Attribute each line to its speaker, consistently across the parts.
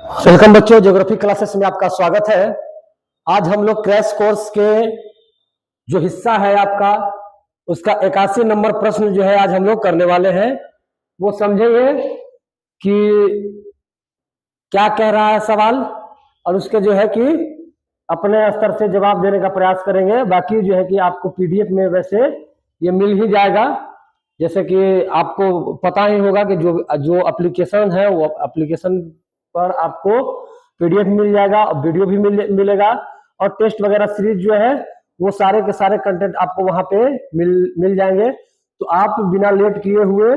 Speaker 1: Welcome बच्चों, geography classes में आपका स्वागत है। आज हम लोग क्रैश कोर्स के जो हिस्सा है आपका उसका 81 नंबर प्रश्न जो है आज हम लोग करने वाले हैं। वो समझेंगे कि क्या कह रहा है सवाल और उसके जो है कि अपने स्तर से जवाब देने का प्रयास करेंगे। बाकी जो है कि आपको पीडीएफ में वैसे ये मिल ही जाएगा। जैसे कि आपको पता ही होगा कि जो एप्लीकेशन है वो एप्लीकेशन पर आपको पीडीएफ मिल जाएगा और वीडियो भी मिलेगा और टेस्ट वगैरह सीरीज जो है वो सारे के सारे कंटेंट आपको वहां पे मिल जाएंगे। तो आप बिना लेट किए हुए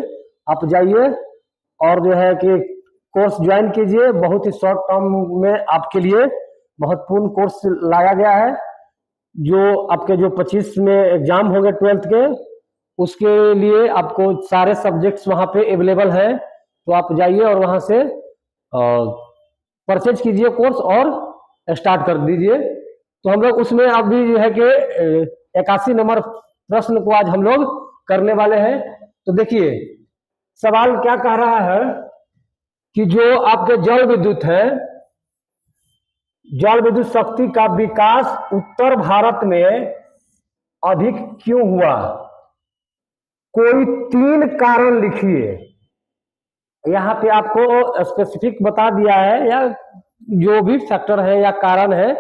Speaker 1: आप जाइए और जो है कि कोर्स ज्वाइन कीजिए। बहुत ही शॉर्ट टर्म में आपके लिए महत्वपूर्ण कोर्स लाया गया है। जो आपके जो 25 में एग्जाम हो गए 12th के, उसके लिए आपको सारे सब्जेक्ट्स वहां पे अवेलेबल है। तो आप जाइए और वहां से परचेज कीजिए कोर्स और स्टार्ट कर दीजिए। तो हम लोग उसमें अभी जो है कि 81 नंबर प्रश्न को आज हम लोग करने वाले हैं। तो देखिए सवाल क्या कह रहा है कि जो आपके जल विद्युत है, जल विद्युत शक्ति का विकास उत्तर भारत में अधिक क्यों हुआ? कोई 3 कारण लिखिए। यहाँ पे आपको स्पेसिफिक बता दिया है या जो भी फैक्टर है या कारण है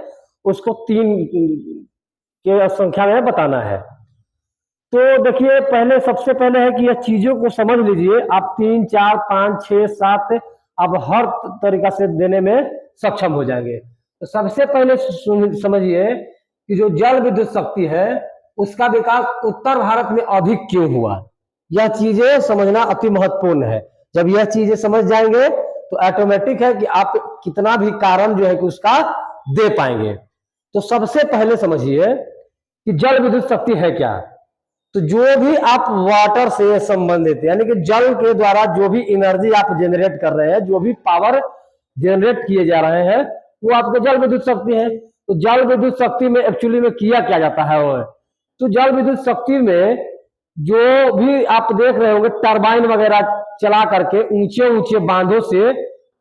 Speaker 1: उसको 3 के संख्या में बताना है। तो देखिए पहले सबसे पहले है कि यह चीजों को समझ लीजिए। आप 3, 4, 5, 6, 7 आप हर तरीका से देने में सक्षम हो जाएंगे। तो सबसे पहले समझिए कि जो जल विद्युत शक्ति है उसका विकास उत्तर भारत में अधिक क्यों हुआ। यह चीजें समझना अति महत्वपूर्ण है। जब यह चीजें समझ जाएंगे तो ऑटोमेटिक है कि आप कितना भी कारण जो है कि उसका दे पाएंगे। तो सबसे पहले समझिए कि जल विद्युत शक्ति है क्या। तो जो भी आप वाटर से संबंधित यानी कि जल के द्वारा जो भी एनर्जी आप जनरेट कर रहे हैं, जो भी पावर जनरेट किए जा रहे हैं वो आपके जल विद्युत शक्ति है। तो जल विद्युत शक्ति में एक्चुअली में किया क्या जाता है वो, तो जल विद्युत शक्ति में जो भी आप देख रहे होंगे टरबाइन वगैरह चला करके ऊंचे ऊंचे बांधों से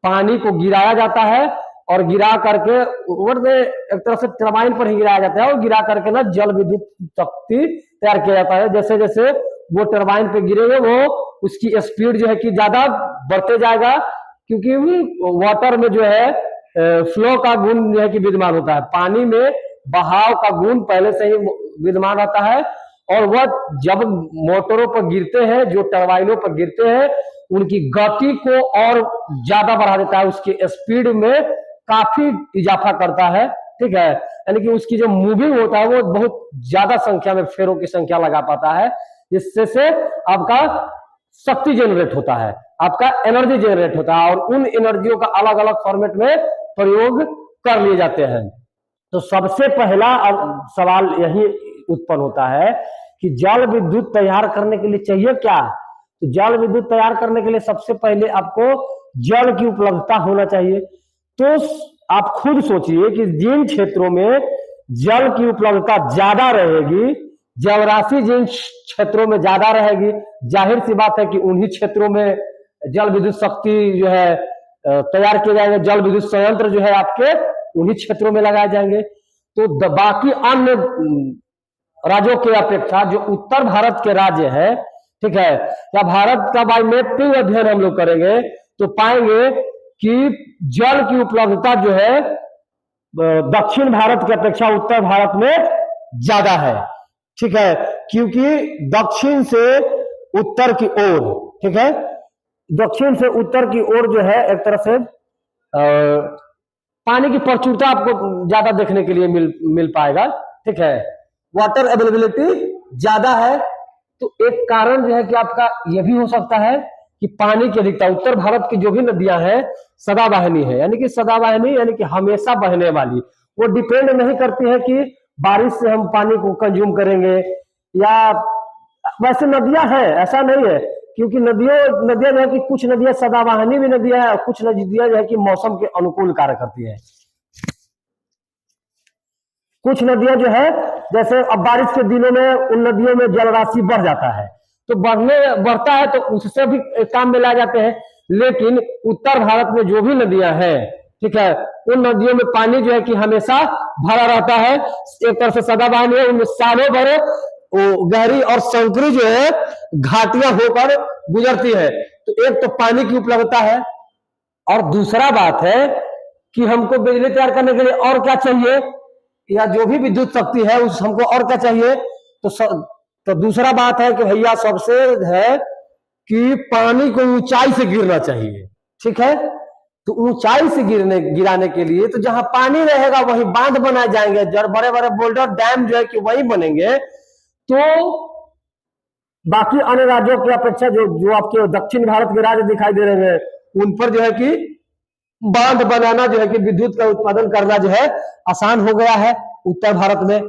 Speaker 1: पानी को गिराया जाता है और गिरा करके एक तरह से टरबाइन पर ही गिराया जाता है और गिरा करके ना जल विद्युत शक्ति तैयार किया जाता है। जैसे जैसे वो टरबाइन पे गिरेंगे वो उसकी स्पीड जो है कि ज्यादा बढ़ते जाएगा, क्योंकि वाटर में जो है फ्लो का गुण जो है कि विद्यमान होता है। पानी में बहाव का गुण पहले से ही विद्यमान रहता है और वह जब मोटरों पर गिरते हैं, जो टरबाइनों पर गिरते हैं, उनकी गति को और ज्यादा बढ़ा देता है, उसकी स्पीड में काफी इजाफा करता है। ठीक है, यानी कि उसकी जो मूविंग होता है वो बहुत ज्यादा संख्या में फेरों की संख्या लगा पाता है, जिससे से आपका शक्ति जनरेट होता है, आपका एनर्जी जनरेट होता है और उन एनर्जियों का अलग अलग फॉर्मेट में प्रयोग कर लिए जाते हैं। तो सबसे पहला सवाल यही उत्पन्न होता है कि जल विद्युत तैयार करने के लिए चाहिए क्या। तो जल विद्युत तैयार करने के लिए सबसे पहले आपको जल की उपलब्धता होना चाहिए। तो आप खुद सोचिए कि जिन क्षेत्रों में जल की उपलब्धता ज्यादा रहेगी, जलराशि जिन क्षेत्रों में ज्यादा रहेगी, जाहिर सी बात है कि उन्हीं क्षेत्रों में जल विद्युत शक्ति जो है तैयार किए जाएंगे। जल विद्युत संयंत्र जो है आपके उन्हीं क्षेत्रों में लगाए जाएंगे। तो बाकी अन्य राज्यों की अपेक्षा जो उत्तर भारत के राज्य है, ठीक है, या भारत का बाय मैपिंग अध्ययन हम लोग करेंगे तो पाएंगे कि जल की उपलब्धता जो है दक्षिण भारत की अपेक्षा उत्तर भारत में ज्यादा है। ठीक है, क्योंकि दक्षिण से उत्तर की ओर, ठीक है, दक्षिण से उत्तर की ओर जो है एक तरह से पानी की प्रचुरता आपको ज्यादा देखने के लिए मिल पाएगा। ठीक है, वाटर अवेलेबिलिटी ज्यादा है। तो एक कारण जो है कि आपका यह भी हो सकता है कि पानी की अधिकता, उत्तर भारत की जो भी नदियां हैं सदाबहानी है, यानी कि सदाबहानी यानी कि हमेशा बहने वाली। वो डिपेंड नहीं करती है कि बारिश से हम पानी को कंज्यूम करेंगे या वैसे नदियां हैं, ऐसा नहीं है, क्योंकि नदियां जो है कि कुछ नदियां सदाबहानी भी नदियां है और कुछ नदियां जो है कि मौसम के अनुकूल कार्य करती है। कुछ नदियां जो है जैसे अब बारिश के दिनों में उन नदियों में जलराशि बढ़ जाता है, तो बढ़ता है तो उससे भी काम में ला जाते हैं। लेकिन उत्तर भारत में जो भी नदियां हैं ठीक है। उन नदियों में पानी जो है कि हमेशा भरा रहता है, एक तरह से सदाबहानी है, उनमें सालों भर वो गहरी और संकरी जो है घाटियां होकर गुजरती है। तो एक तो पानी की उपलब्धता है, और दूसरा बात है कि हमको बिजली तैयार करने के लिए और क्या चाहिए, या जो भी विद्युत शक्ति है उस हमको और क्या चाहिए, तो दूसरा बात है कि भैया सबसे है कि पानी को ऊंचाई से गिरना चाहिए। ठीक है, तो ऊंचाई से गिराने के लिए तो जहां पानी रहेगा वहीं बांध बनाए जाएंगे, जब बड़े बड़े बोल्डर डैम जो है कि वही बनेंगे। तो बाकी अन्य राज्यों की अपेक्षा जो आपके दक्षिण भारत के राज्य दिखाई दे रहे हैं उन पर जो है कि बांध बनाना जो है कि विद्युत का उत्पादन करना जो है आसान हो गया है उत्तर भारत में।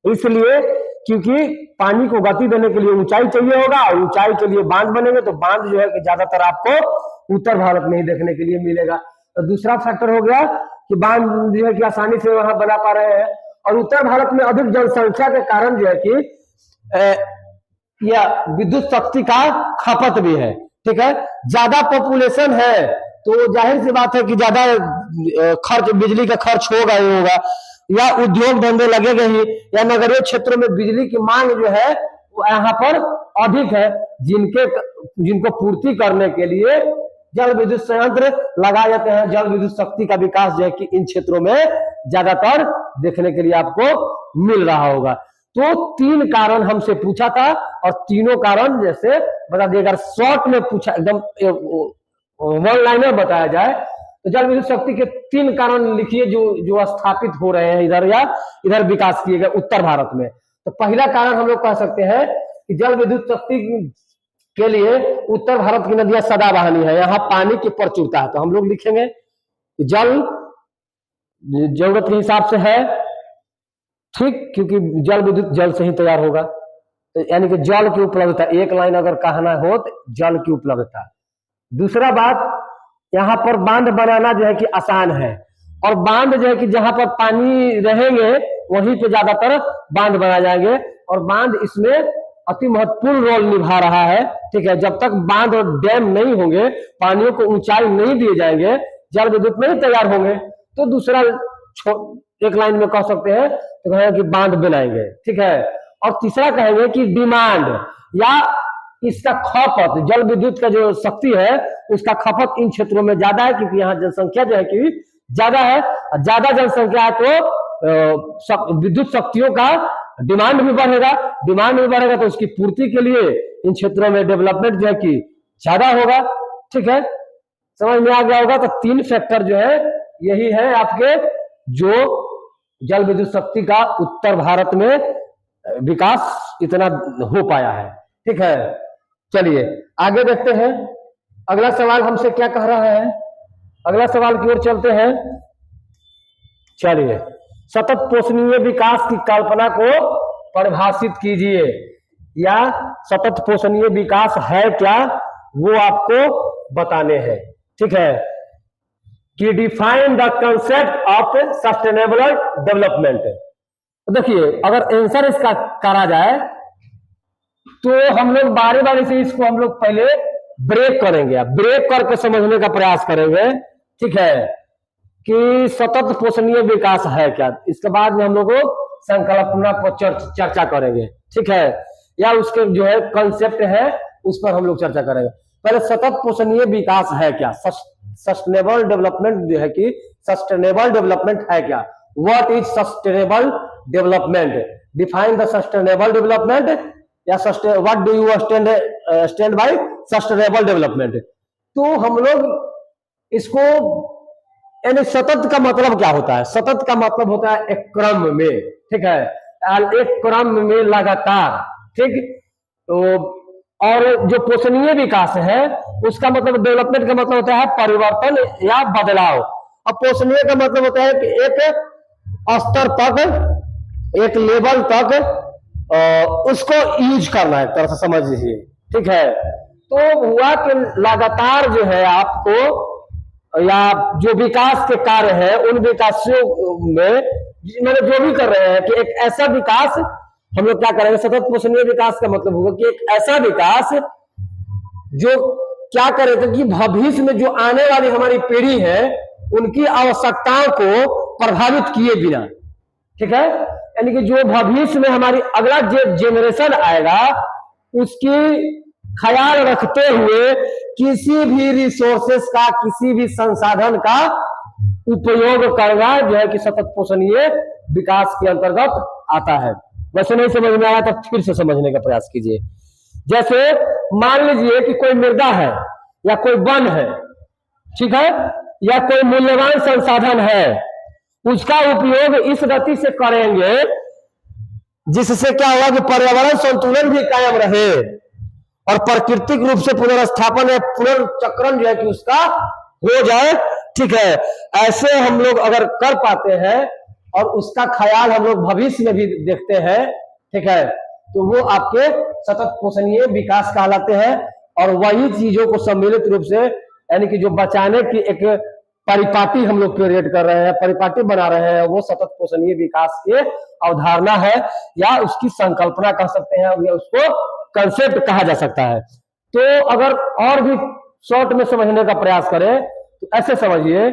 Speaker 1: इसलिए क्योंकि पानी को गति देने के लिए ऊंचाई चाहिए होगा, और ऊंचाई के लिए बांध बनेंगे, तो बांध जो है कि ज्यादातर आपको उत्तर भारत में ही देखने के लिए मिलेगा। तो दूसरा फैक्टर हो गया कि बांध जो है कि आसानी से वहां बना पा रहे हैं, और उत्तर भारत में अधिक जनसंख्या के कारण जो है कि यह विद्युत शक्ति का खपत भी है। ठीक है, ज्यादा पॉपुलेशन है तो जाहिर सी बात है कि ज्यादा खर्च, बिजली का खर्च होगा ही होगा, या उद्योग धंधे लगेंगे ही, या नगरीय क्षेत्रों में बिजली की मांग जो है वो यहाँ पर अधिक है, जिनको पूर्ति करने के लिए जल विद्युत संयंत्र लगाए जाते हैं। जल विद्युत शक्ति का विकास जो है कि इन क्षेत्रों में ज्यादातर देखने के लिए आपको मिल रहा होगा। तो 3 कारण हमसे पूछा था, और तीनों कारण जैसे बता दिए, अगर शॉर्ट में पूछा, एकदम वन लाइनर बताया जाए तो जल विद्युत शक्ति के 3 कारण लिखिए जो स्थापित हो रहे हैं इधर, या इधर विकास किए गए उत्तर भारत में। तो पहला कारण हम लोग कह सकते हैं कि जल विद्युत शक्ति के लिए उत्तर भारत की नदियां सदाबहानी है, यहाँ पानी की प्रचुरता है। तो हम लोग लिखेंगे जल जरूरत के हिसाब से है, ठीक, क्योंकि जल विद्युत जल से ही तैयार होगा, तो यानी कि जल की उपलब्धता, एक लाइन अगर कहना हो तो जल की उपलब्धता। दूसरा बात, यहाँ पर बांध बनाना जो है कि आसान है, और बांध जो है कि जहां पर पानी रहेंगे वहीं पे ज्यादातर बांध बनाए जाएंगे, और बांध इसमें अति महत्वपूर्ण रोल निभा रहा है। ठीक है, जब तक बांध और डैम नहीं होंगे, पानियों को ऊंचाई नहीं दिए जाएंगे, जल विद्युत नहीं तैयार होंगे, तो दूसरा एक लाइन में कह सकते हैं तो कहेंगे कि बांध बनाएंगे। ठीक है, और तीसरा कहेंगे कि डिमांड या इसका खपत, जल विद्युत का जो शक्ति है उसका खपत इन क्षेत्रों में ज्यादा है, क्योंकि यहाँ जनसंख्या जो है कि ज्यादा है, ज्यादा जनसंख्या है तो विद्युत शक्तियों का डिमांड भी बढ़ेगा, डिमांड भी बढ़ेगा तो उसकी पूर्ति के लिए इन क्षेत्रों में डेवलपमेंट जो है कि ज्यादा होगा। ठीक है, समझ में आ गया होगा। तो 3 फैक्टर जो है यही है आपके, जो जल विद्युत शक्ति का उत्तर भारत में विकास इतना हो पाया है। ठीक है, चलिए आगे देखते हैं। अगला सवाल हमसे क्या कह रहा है, अगला सवाल की ओर चलते हैं। चलिए, सतत पोषणीय विकास की कल्पना को परिभाषित कीजिए, या सतत पोषणीय विकास है क्या वो आपको बताने हैं। ठीक है, कि define the concept of sustainable development. देखिए, अगर आंसर इसका करा जाए तो हम लोग बारी बारी से इसको हम लोग पहले ब्रेक करेंगे, ब्रेक करके समझने का प्रयास करेंगे। ठीक है, कि सतत पोषणीय विकास है क्या, इसके बाद में हम लोग संकल्पना पर चर्चा करेंगे। ठीक है, या उसके जो है कंसेप्ट है उस पर हम लोग चर्चा करेंगे। पहले सतत पोषणीय विकास है क्या, सस्टेनेबल डेवलपमेंट जो है कि सस्टेनेबल डेवलपमेंट है क्या, what is sustainable development, define the sustainable development, या what do you stand by sustainable development. तो हम लोग इसको, यानी सतत का मतलब क्या होता है, सतत का मतलब होता है एक क्रम में। ठीक है, एक क्रम में लगातार। ठीक, तो और जो पोषणीय विकास है उसका मतलब, डेवलपमेंट का मतलब होता है परिवर्तन या बदलाव, और पोषणीय का मतलब होता है कि एक स्तर तक, एक लेवल तक उसको यूज करना है, एक तरह से समझ लीजिए। ठीक है, तो हुआ कि लगातार जो है आपको, या जो विकास के कार्य है उन विकासों में मतलब जो भी कर रहे हैं, कि एक ऐसा विकास हम लोग क्या करेंगे, सतत पोषणीय विकास का मतलब होगा कि एक ऐसा विकास जो क्या करेगा कि भविष्य में जो आने वाली हमारी पीढ़ी है उनकी आवश्यकताओं को प्रभावित किए बिना, ठीक है। यानी कि जो भविष्य में हमारी अगला जेनरेशन आएगा उसकी ख्याल रखते हुए किसी भी रिसोर्सेस का, किसी भी संसाधन का उपयोग करना जो है कि सतत पोषणीय विकास के अंतर्गत आता है। वैसे नहीं समझ में आया तो फिर से समझने का प्रयास कीजिए। जैसे मान लीजिए कि कोई मृदा है या कोई वन है, ठीक है, या कोई मूल्यवान संसाधन है, उसका उपयोग इस गति से करेंगे जिससे क्या होगा कि पर्यावरण संतुलन भी कायम रहे और प्राकृतिक रूप से पुनर्स्थापन या पुनर्चक्रण जो है कि उसका हो जाए, ठीक है। ऐसे हम लोग अगर कर पाते हैं और उसका ख्याल हम लोग भविष्य में भी देखते हैं, ठीक है, तो वो आपके सतत पोषणीय विकास कहलाते हैं। और वही चीजों को सम्मिलित रूप से यानी कि जो बचाने की एक परिपाटी हम लोग क्रिएट कर रहे हैं, परिपाटी बना रहे हैं, वो सतत पोषणीय विकास की अवधारणा है या उसकी संकल्पना कह सकते हैं या उसको कंसेप्ट कहा जा सकता है। तो अगर और भी शॉर्ट में समझने का प्रयास करें तो ऐसे समझिए,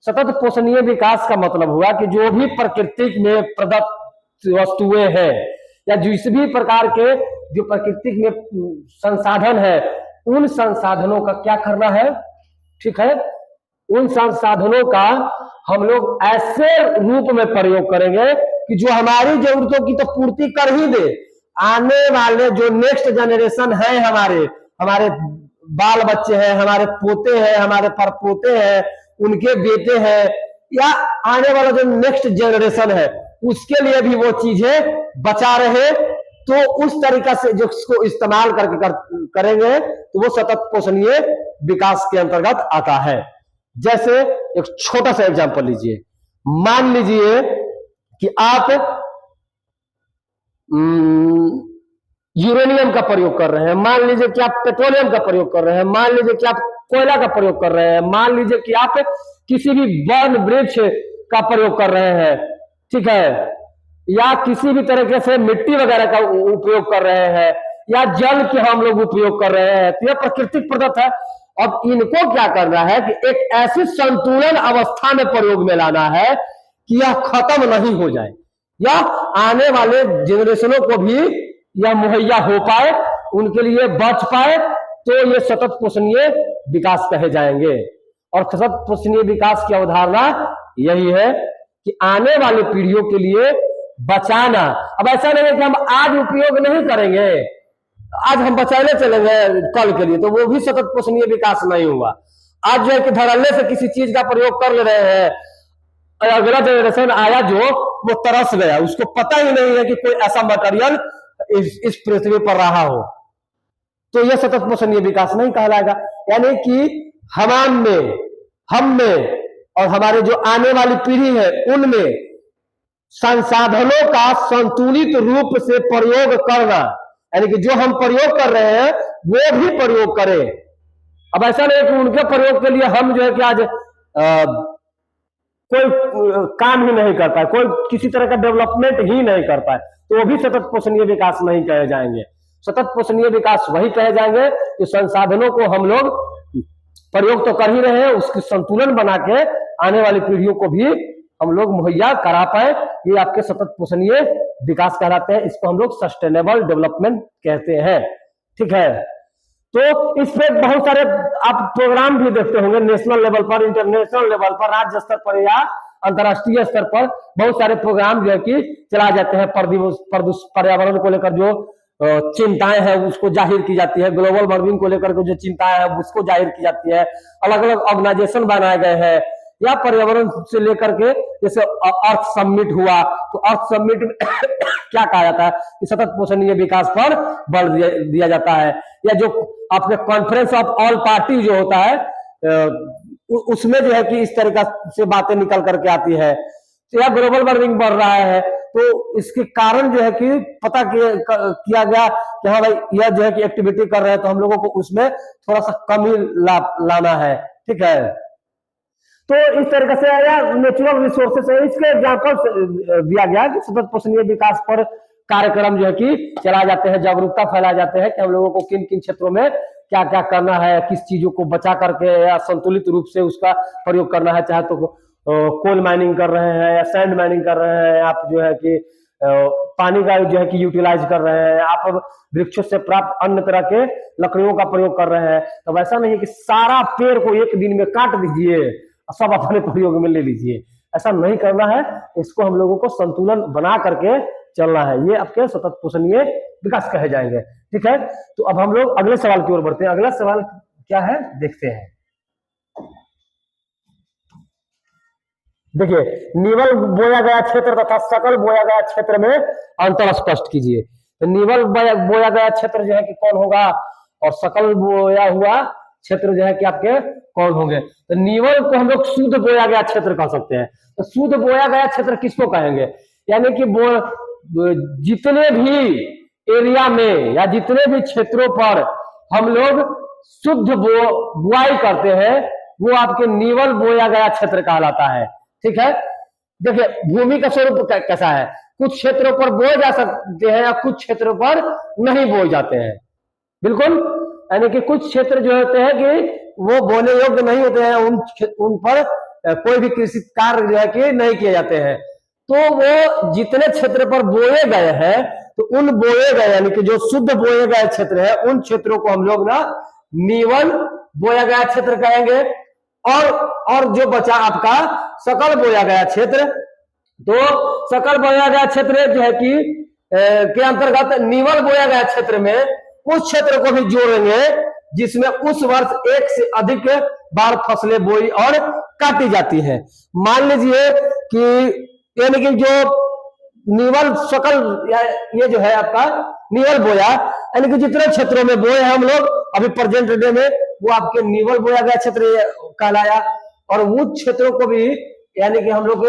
Speaker 1: सतत पोषणीय विकास का मतलब हुआ कि जो भी प्रकृति में प्रदत्त वस्तुएं हैं या जिस भी प्रकार के जो प्रकृति में संसाधन है, उन संसाधनों का क्या करना है, ठीक है, उन संसाधनों का हम लोग ऐसे रूप में प्रयोग करेंगे कि जो हमारी जरूरतों की तो पूर्ति कर ही दे, आने वाले जो नेक्स्ट जनरेशन है, हमारे बाल बच्चे हैं, हमारे पोते हैं, हमारे परपोते हैं, उनके बेटे हैं, या आने वाला जो नेक्स्ट जनरेशन है उसके लिए भी वो चीजें बचा रहे। तो उस तरीका से जो इसको इस्तेमाल करके करेंगे तो वो सतत पोषणीय विकास के अंतर्गत आता है। जैसे एक छोटा सा एग्जांपल लीजिए, मान लीजिए कि आप यूरेनियम का प्रयोग कर रहे हैं, मान लीजिए कि आप पेट्रोलियम का प्रयोग कर रहे हैं, मान लीजिए कि आप कोयला का प्रयोग कर रहे हैं, मान लीजिए कि आप किसी भी वन वृक्ष का प्रयोग कर रहे हैं, ठीक है, या किसी भी तरीके से मिट्टी वगैरह का उपयोग कर रहे हैं, या जल के हम लोग उपयोग कर रहे हैं, तो यह प्राकृतिक पदार्थ है। अब इनको क्या करना है कि एक ऐसी संतुलन अवस्था में प्रयोग में लाना है कि यह खत्म नहीं हो जाए या आने वाले जनरेशनों को भी यह मुहैया हो पाए, उनके लिए बच पाए, तो ये सतत पोषणीय विकास कहे जाएंगे। और सतत पोषणीय विकास की अवधारणा यही है कि आने वाली पीढ़ियों के लिए बचाना। अब ऐसा नहीं है कि हम आज उपयोग नहीं करेंगे, आज हम बचाने चलेंगे कल के लिए, तो वो भी सतत पोषणीय विकास नहीं हुआ। आज जो है कि धड़ल्ले से किसी चीज का प्रयोग कर ले रहे हैं, अगला जनरेशन आया जो वो तरस गया, उसको पता ही नहीं है कि कोई ऐसा मटेरियल इस पृथ्वी पर रहा हो, तो यह सतत पोषणीय विकास नहीं कहलाएगा। यानी कि हम में और हमारे जो आने वाली पीढ़ी है उनमें संसाधनों का संतुलित रूप से प्रयोग करना, यानी कि जो हम प्रयोग कर रहे हैं वो भी प्रयोग करें। अब ऐसा नहीं कि उनके प्रयोग के लिए हम जो है कि आज कोई काम ही नहीं करता है, कोई किसी तरह का डेवलपमेंट ही नहीं करता है, तो वो भी सतत पोषणीय विकास नहीं कहे जाएंगे। सतत पोषणीय विकास वही कहे जाएंगे कि संसाधनों को हम लोग प्रयोग तो कर ही रहे हैं, उसकी संतुलन बना के आने वाली पीढ़ियों को भी हम लोग मुहैया करा पाए, ये आपके सतत पोषणीय विकास कहलाते हैं। इसको हम लोग सस्टेनेबल डेवलपमेंट कहते हैं, ठीक है। तो इस पे बहुत सारे आप प्रोग्राम भी देखते होंगे, नेशनल लेवल पर, इंटरनेशनल लेवल पर, राज्य स्तर पर या अंतर्राष्ट्रीय स्तर पर बहुत सारे प्रोग्राम जो है कि चलाए जाते हैं। पर्यावरण को लेकर जो चिंताएं हैं उसको जाहिर की जाती है, ग्लोबल वार्मिंग को लेकर जो चिंताएं हैं उसको जाहिर की जाती है। अलग अलग ऑर्गेनाइजेशन बनाए गए हैं, या पर्यावरण से लेकर के जैसे अर्थ समिट हुआ, तो अर्थ समिट में क्या कहा जाता है कि सतत पोषणीय विकास पर बल दिया जाता है। या जो अपने कॉन्फ्रेंस ऑफ ऑल पार्टी जो होता है उसमें जो है कि इस तरीका से बातें निकल करके आती है। तो यह ग्लोबल वार्मिंग बढ़ रहा है, तो इसके कारण जो है कि पता किया गया कि हाँ भाई यह जो है कि एक्टिविटी कर रहे हैं तो हम लोगों को उसमें थोड़ा सा कमी लाना है, ठीक है। तो इस तरीके से या नेचुरल रिसोर्सेस है, इसके एग्जाम्पल दिया गया कि सतत पोषणीय विकास पर कार्यक्रम जो है कि चलाए जाते हैं, जागरूकता फैलाए जाते हैं कि हम लोगों को किन किन क्षेत्रों में क्या क्या करना है, किस चीजों को बचा करके या संतुलित रूप से उसका प्रयोग करना है। चाहे तो कोल माइनिंग कर रहे हैं या सैंड माइनिंग कर रहे हैं, आप जो है कि पानी का जो है कि यूटिलाइज कर रहे हैं, आप वृक्षों से प्राप्त अन्य तरह के लकड़ियों का प्रयोग कर रहे हैं। तो ऐसा नहीं है कि सारा पेड़ को एक दिन में काट दीजिए सब अपने प्रयोग में ले लीजिए, ऐसा नहीं करना है। इसको हम लोगों को संतुलन बना करके चलना है, ये आपके सतत पोषणीय विकास कहे जाएंगे। ठीक है, तो अब हम लोग अगले सवाल की ओर बढ़ते हैं। अगला सवाल क्या है देखते हैं। देखिए, निवल बोया गया क्षेत्र तथा सकल बोया गया क्षेत्र में अंतर स्पष्ट कीजिए। तो निवल बोया गया क्षेत्र जो है कि कौन होगा, और सकल बोया हुआ क्षेत्र जो है कि आपके कौन होंगे। तो निवल को हम लोग शुद्ध बोया गया क्षेत्र कह सकते हैं। तो शुद्ध बोया गया क्षेत्र किसको कहेंगे, यानी कि जितने भी एरिया में या जितने भी क्षेत्रों पर हम लोग शुद्ध बुआई करते हैं वो आपके निवल बोया गया क्षेत्र कहलाता है। ठीक है, देखिए भूमि का स्वरूप कैसा है, कुछ क्षेत्रों पर बोए जा सकते हैं या कुछ क्षेत्रों पर नहीं बोए जाते हैं। बिल्कुल, यानी कि कुछ क्षेत्र जो होते हैं कि वो बोने योग्य नहीं होते हैं, उन पर कोई भी कृषि कार्य जो है कि नहीं किए जाते हैं। तो वो जितने क्षेत्र पर बोए गए हैं, तो उन बोए गए यानी कि जो शुद्ध बोए गए क्षेत्र है, उन क्षेत्रों को हम लोग ना निवल बोया गया क्षेत्र कहेंगे। और जो बचा आपका सकल बोया गया क्षेत्र, तो सकल बोया गया क्षेत्र जो है कि के अंतर्गत निवल बोया गया क्षेत्र में उस क्षेत्र को भी जोड़ेंगे जिसमें उस वर्ष एक से अधिक बार फसलें बोई और काटी जाती है। मान लीजिए कि यानी कि जो निवल सकल ये जो है आपका निवल बोया, यानी कि जितने क्षेत्रों में बोए हैं हम लोग अभी प्रेजेंट डे में, वो आपके निवल बोया गया क्षेत्र कहलाया। और उन क्षेत्रों को भी यानी कि हम लोग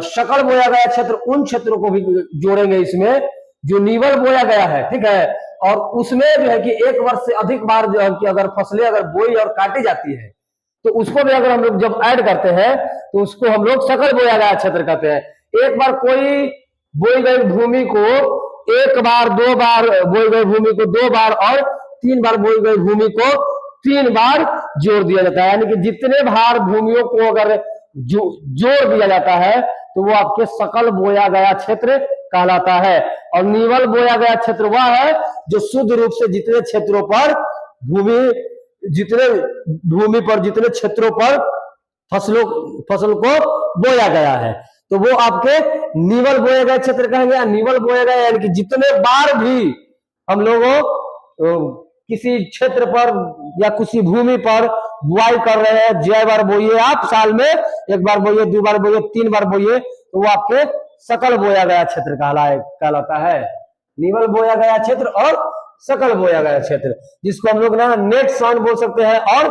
Speaker 1: सकल बोया गया क्षेत्र, उन क्षेत्रों को भी जोड़ेंगे इसमें जो निवल बोया गया है। ठीक है, और उसमें जो है कि एक वर्ष से अधिक बार जो है कि अगर फसलें अगर बोई और काटी जाती है, तो उसको भी अगर हम लोग जब ऐड करते हैं तो उसको हम लोग सकल बोया गया क्षेत्र कहते हैं। एक बार कोई बोई गई भूमि को एक बार, दो बार बोई गई भूमि को दो बार और तीन बार बोई गई भूमि को तीन बार जोड़ दिया जाता है। यानी कि जितने बार भूमियों को अगर जोड़ दिया जाता है तो वो आपके सकल बोया गया क्षेत्र कहलाता है। और निवल बोया गया क्षेत्र वह है जो शुद्ध रूप से जितने क्षेत्रों पर जितने क्षेत्रों पर फसल को बोया गया है, तो वो आपके निवल बोए गए क्षेत्र कहेंगे। निवल बोए गए यानी कि जितने बार भी हम लोगों किसी क्षेत्र पर या किसी भूमि पर बुआई कर रहे हैं, जय बार बोइए आप, साल में एक बार बोइए, दो बार बोइए, तीन बार बोइए, तो वो आपके सकल बोया गया क्षेत्र कहलाता है। निवल बोया गया क्षेत्र और सकल बोया गया क्षेत्र, जिसको हम लोग ना नेट सॉन बोल सकते हैं, और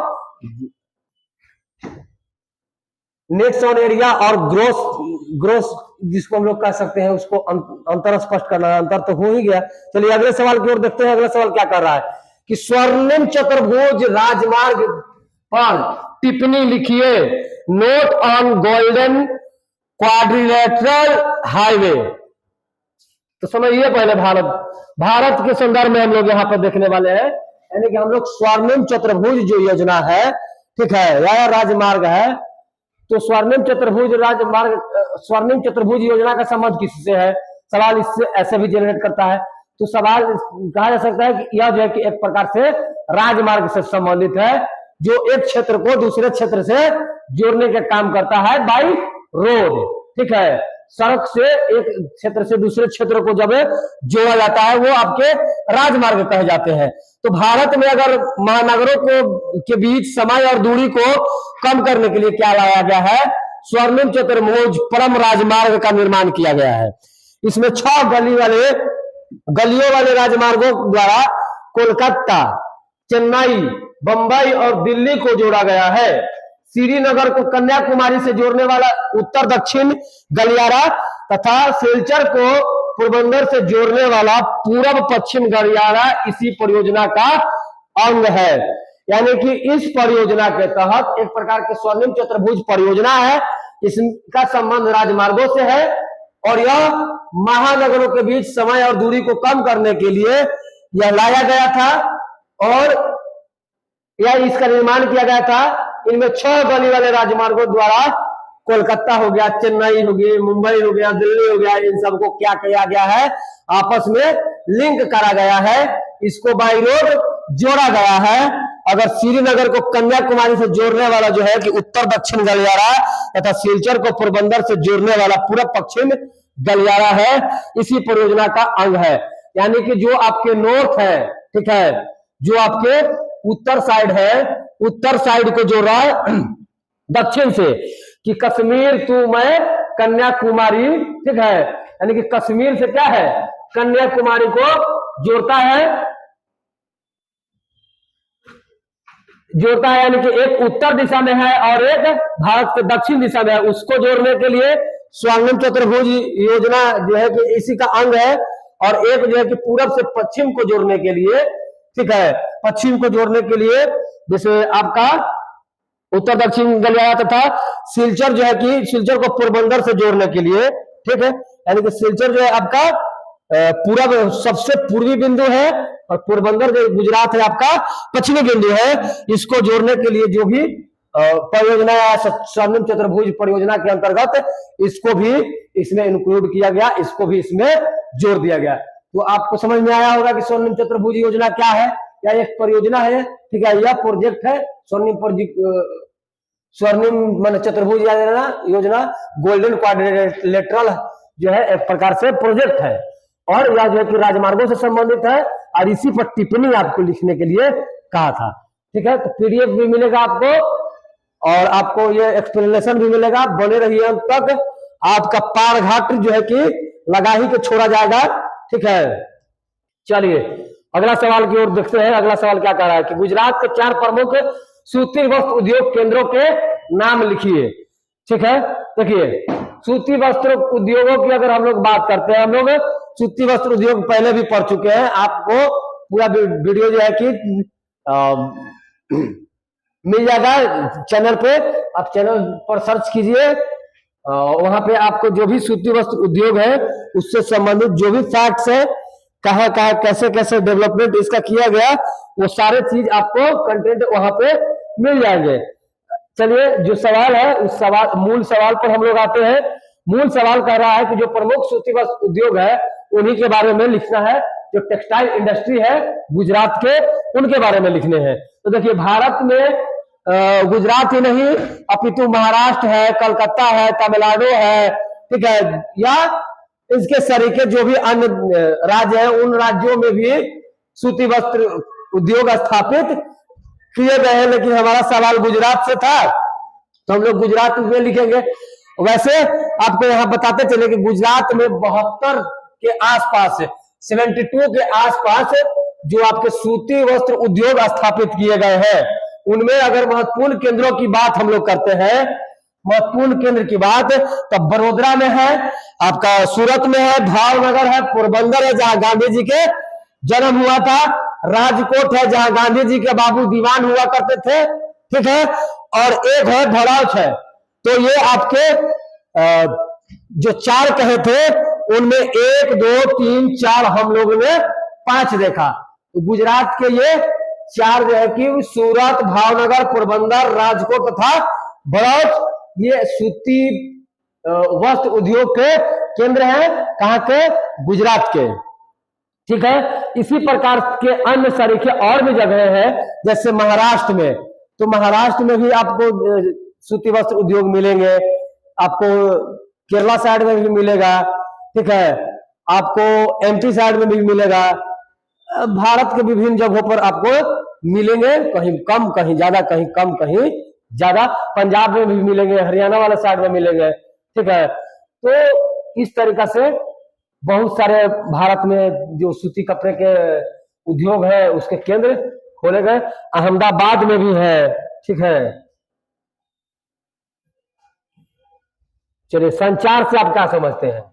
Speaker 1: नेट सॉन एरिया और ग्रोस जिसको हम लोग कह सकते हैं, उसको अंतर स्पष्ट करना। अंतर तो हो ही गया। चलिए अगले सवाल की ओर देखते हैं। अगला सवाल क्या कर रहा है कि स्वर्णिम चतुर्भुज राजमार्ग पर टिप्पणी लिखिए, note on golden quadrilateral highway. तो समझिए पहले भारत के संदर्भ में हम लोग यहाँ पर देखने वाले हैं, यानी कि हम लोग स्वर्णिम चतुर्भुज जो योजना है, ठीक है, या राजमार्ग है, तो स्वर्णिम चतुर्भुज योजना का संबंध किससे है, सवाल इससे ऐसे भी जनरेट करता है। तो सवाल कहा जा सकता है कि यह जो है कि एक प्रकार से राजमार्ग से संबंधित है, जो एक क्षेत्र को दूसरे क्षेत्र से जोड़ने का काम करता है बाई रोड। ठीक है, सड़क से एक क्षेत्र से दूसरे क्षेत्र को जब जोड़ा जाता है वो आपके राजमार्ग कहे जाते हैं। तो भारत में अगर महानगरों को के बीच समय और दूरी को कम करने के लिए क्या लाया गया है, स्वर्णिम चतुर्भुज परम राजमार्ग का निर्माण किया गया है। इसमें 6 गलियों वाले राजमार्गों द्वारा कोलकाता, चेन्नई, बंबई और दिल्ली को जोड़ा गया है। श्रीनगर को कन्याकुमारी से जोड़ने वाला उत्तर दक्षिण गलियारा तथा सिलचर को पोरबंदर से जोड़ने वाला पूर्व पश्चिम गलियारा इसी परियोजना का अंग है। यानी कि इस परियोजना के तहत एक प्रकार के स्वर्णिम चतुर्भुज परियोजना है, इसका संबंध राजमार्गों से है, और यह महानगरों के बीच समय और दूरी को कम करने के लिए यह लाया गया था। और या इसका निर्माण किया गया था। इनमें 6 गली वाले राजमार्गों द्वारा कोलकाता हो गया, चेन्नई हो गई, मुंबई हो गया, दिल्ली हो गया, इन सबको क्या किया गया है, आपस में लिंक करा गया है, इसको बाई रोड जोड़ा गया है। अगर श्रीनगर को कन्याकुमारी से जोड़ने वाला जो है कि उत्तर दक्षिण गलियारा तथा सिलचर को पोरबंदर से जोड़ने वाला पूर्व पश्चिम गलियारा है, इसी परियोजना का अंग है। यानी कि जो आपके नॉर्थ है, ठीक है, जो आपके उत्तर साइड है, उत्तर साइड को जोड़ रहा है दक्षिण से, कि कश्मीर तू मैं कन्याकुमारी, ठीक है, यानी कि कश्मीर से क्या है, कन्याकुमारी को जोड़ता है, यानी कि एक उत्तर दिशा में है और एक भारत के दक्षिण दिशा में है। उसको जोड़ने के लिए स्वर्णिम चतुर्भुज योजना जो है कि इसी का अंग है। और एक जो है कि पूरब से पश्चिम को जोड़ने के लिए, ठीक है, पश्चिम को जोड़ने के लिए जैसे आपका उत्तर दक्षिण गलियारा तथा सिलचर जो है कि सिलचर को पोरबंदर से जोड़ने के लिए, ठीक है, यानी कि सिलचर जो है आपका पूरब सबसे पूर्वी बिंदु है और पोरबंदर जो गुजरात है आपका पश्चिमी बिंदु है। इसको जोड़ने के लिए जो भी परियोजना या स्वर्णिम चतुर्भुज परियोजना के अंतर्गत इसको भी इसमें इंक्लूड किया गया, इसको भी इसमें जोड़ दिया गया। तो आपको समझ में आया होगा कि स्वर्णिम चतुर्भुज योजना क्या है, या एक परियोजना है, ठीक है, यह प्रोजेक्ट है स्वर्णिम मान चतुर्भुज योजना, गोल्डन क्वाड्रिलेटरल जो है एक प्रकार से प्रोजेक्ट है, और यह जो है कि राजमार्गों से संबंधित है, और इसी पर टिप्पणी आपको लिखने के लिए कहा था, ठीक है। तो पीडीएफ भी मिलेगा आपको और आपको ये एक्सप्लेनेशन भी मिलेगा, बने रहिए अंत तक। आपका पार घाट जो है कि लगा ही के छोड़ा जाएगा, ठीक है। चलिए अगला सवाल की ओर देखते हैं। अगला सवाल क्या कह रहा है कि गुजरात के 4 प्रमुख सूती वस्त्र उद्योग केंद्रों के नाम लिखिए, ठीक है। देखिए सूती वस्त्र उद्योगों की अगर हम लोग बात करते हैं, हम लोग सूती वस्त्र उद्योग पहले भी पढ़ चुके हैं, आपको पूरा वीडियो जो है कि मिल जाएगा चैनल पे, आप चैनल पर सर्च कीजिए, वहां पे आपको जो भी सूती वस्त्र उद्योग है उससे संबंधित जो भी फैक्ट्स है, कहाँ कहाँ कैसे कैसे डेवलपमेंट इसका किया गया, वो सारे चीज आपको कंटेंट वहां पे मिल जाएंगे। चलिए जो सवाल है उस मूल सवाल पर हम लोग आते हैं। मूल सवाल कह रहा है कि जो प्रमुख सूती वस्त्र उद्योग है उन्हीं के बारे में लिखना है, जो टेक्सटाइल इंडस्ट्री है गुजरात के उनके बारे में लिखने हैं। तो देखिए भारत में गुजरात ही नहीं अपितु महाराष्ट्र है, कलकत्ता है, तमिलनाडु है, ठीक है, या इसके सरीके जो भी अन्य राज्य हैं उन राज्यों में भी सूती वस्त्र उद्योग स्थापित किए गए हैं। लेकिन हमारा सवाल गुजरात से था तो हम लोग गुजरात में लिखेंगे। वैसे आपको यहाँ बताते चले कि गुजरात में 72 के आसपास, 72 के आसपास जो आपके सूती वस्त्र उद्योग स्थापित किए गए हैं, उनमें अगर महत्वपूर्ण केंद्रों की बात हम लोग करते हैं, महत्वपूर्ण केंद्र की बात, तो बड़ोदरा में है, आपका सूरत में है, भावनगर है, पोरबंदर है जहां गांधी जी के जन्म हुआ था, राजकोट है जहां गांधी जी के बाबू दीवान हुआ करते थे, ठीक है, और एक है भड़ौच है। तो ये आपके जो 4 कहे थे उनमें 1 2 3 4 हम लोगों ने 5 देखा। तो गुजरात के ये 4 जो है कि सूरत, भावनगर, पोरबंदर, राजकोट तथा भड़ौच, ये सूती वस्त्र उद्योग के केंद्र हैं। कहां के? गुजरात के, ठीक है। इसी प्रकार के अन्य सरीखे और भी जगह हैं, जैसे महाराष्ट्र में, तो महाराष्ट्र में भी आपको सूती वस्त्र उद्योग मिलेंगे, आपको केरला साइड में भी मिलेगा, ठीक है, आपको एमपी साइड में भी मिलेगा, भारत के विभिन्न जगहों पर आपको मिलेंगे, कहीं कम कहीं ज्यादा, कहीं कम कहीं ज्यादा, पंजाब में भी मिलेंगे, हरियाणा वाले साइड में मिलेंगे, ठीक है। तो इस तरीका से बहुत सारे भारत में जो सूती कपड़े के उद्योग है उसके केंद्र खोले गए। अहमदाबाद में भी है, ठीक है। चलिए संचार से आप क्या समझते हैं?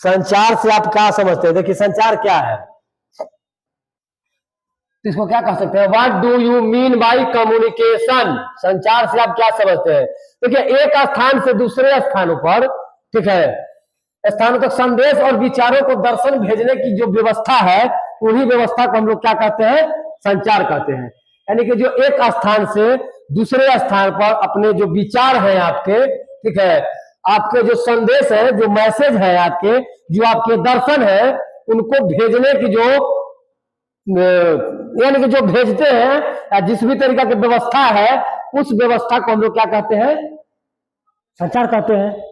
Speaker 1: संचार से आप क्या समझते हैं? देखिए संचार क्या है, तो इसको क्या कह सकते हैं? What do you mean by communication? संचार से आप क्या समझते हैं? देखिए एक स्थान से दूसरे स्थानों पर, ठीक है, स्थानों तक संदेश और विचारों को दर्शन भेजने की जो व्यवस्था है, उन्हीं व्यवस्था को हम लोग क्या कहते हैं? संचार कहते हैं। यानी कि जो एक स्थान से दूसरे स्थान पर अपने जो विचार है आपके, ठीक है, आपके जो संदेश है, जो मैसेज है आपके, जो आपके दर्शन है, उनको भेजने की जो यानी कि जो भेजते हैं, जिस भी तरीका की व्यवस्था है, उस व्यवस्था को हम लोग क्या कहते हैं, संचार कहते हैं।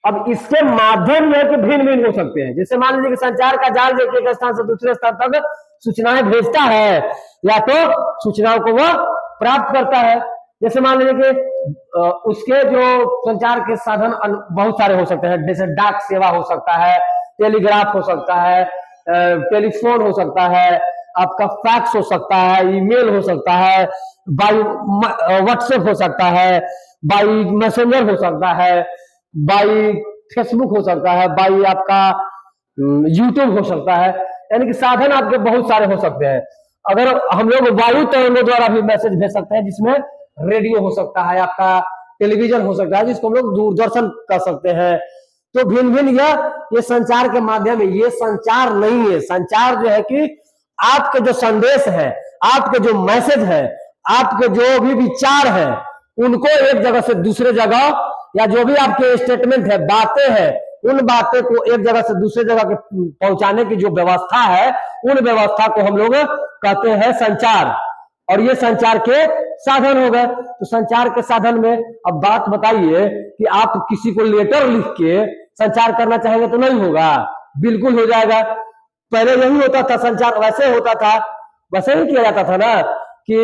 Speaker 1: अब इसके माध्यम में कि भिन्न भिन्न हो सकते हैं। जैसे मान लीजिए कि संचार का जाल जो एक स्थान से दूसरे स्थान तक सूचनाएं भेजता है, या तो सूचनाओं को वह प्राप्त करता है। जैसे मान लीजिए कि उसके जो संचार के साधन बहुत सारे हो सकते हैं, जैसे डाक सेवा हो सकता है, टेलीग्राफ हो सकता है, टेलीफोन हो सकता है, आपका फैक्स हो सकता है, ईमेल हो सकता है, बाई व्हाट्सएप हो सकता है, बाई मैसेंजर हो सकता है, बाई फेसबुक हो सकता है, बाई आपका यूट्यूब हो सकता है। यानी कि साधन आपके बहुत सारे हो सकते हैं। अगर हम लोग वायु तरंगों द्वारा भी मैसेज भेज सकते हैं, जिसमें रेडियो हो सकता है, आपका टेलीविजन हो सकता है, जिसको हम लोग दूरदर्शन कर सकते हैं। तो भिन्न भिन्न ये संचार के माध्यम है। ये संचार नहीं है। संचार जो है कि आपके जो संदेश है, आपके जो मैसेज है, आपके जो भी विचार है, उनको एक जगह से दूसरे जगह, या जो भी आपके स्टेटमेंट है, बातें हैं, उन बातें को एक जगह से दूसरे जगह के पहुंचाने की जो व्यवस्था है, उन व्यवस्था को हम लोग कहते हैं संचार। और ये संचार के साधन हो गए। तो संचार के साधन में अब बात बताइए कि आप किसी को लेटर लिख के संचार करना चाहेंगे तो नहीं होगा, बिल्कुल हो जाएगा। पहले यही होता था, संचार वैसे होता था, वैसे ही किया जाता था ना, कि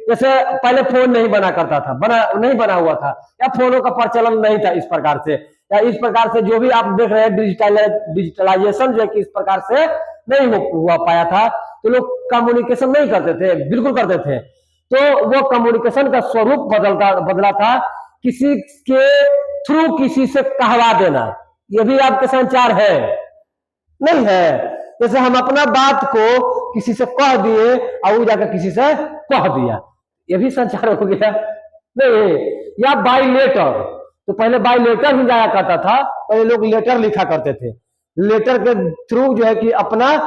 Speaker 1: जैसे पहले फोन नहीं बना करता था, नहीं बना हुआ था, या फोनों का प्रचलन नहीं था इस प्रकार से, या इस प्रकार से जो भी आप देख रहे हैं डिजिटलाइजेशन जो है कि इस प्रकार से नहीं हुआ पाया था। तो लोग कम्युनिकेशन नहीं करते थे, बिल्कुल करते थे। तो वो कम्युनिकेशन का स्वरूप बदला था, किसी के थ्रू किसी से कहवा देना, ये भी आपके संचार है नहीं है। जैसे हम अपना बात को किसी से कह दिए और वो जाकर किसी से कह दिया, ये भी संचार हो गया नहीं। या बाई लेटर, तो पहले बाई लेटर ही जाया करता था, पहले लोग लेटर लिखा करते थे, लेटर के थ्रू जो है कि अपना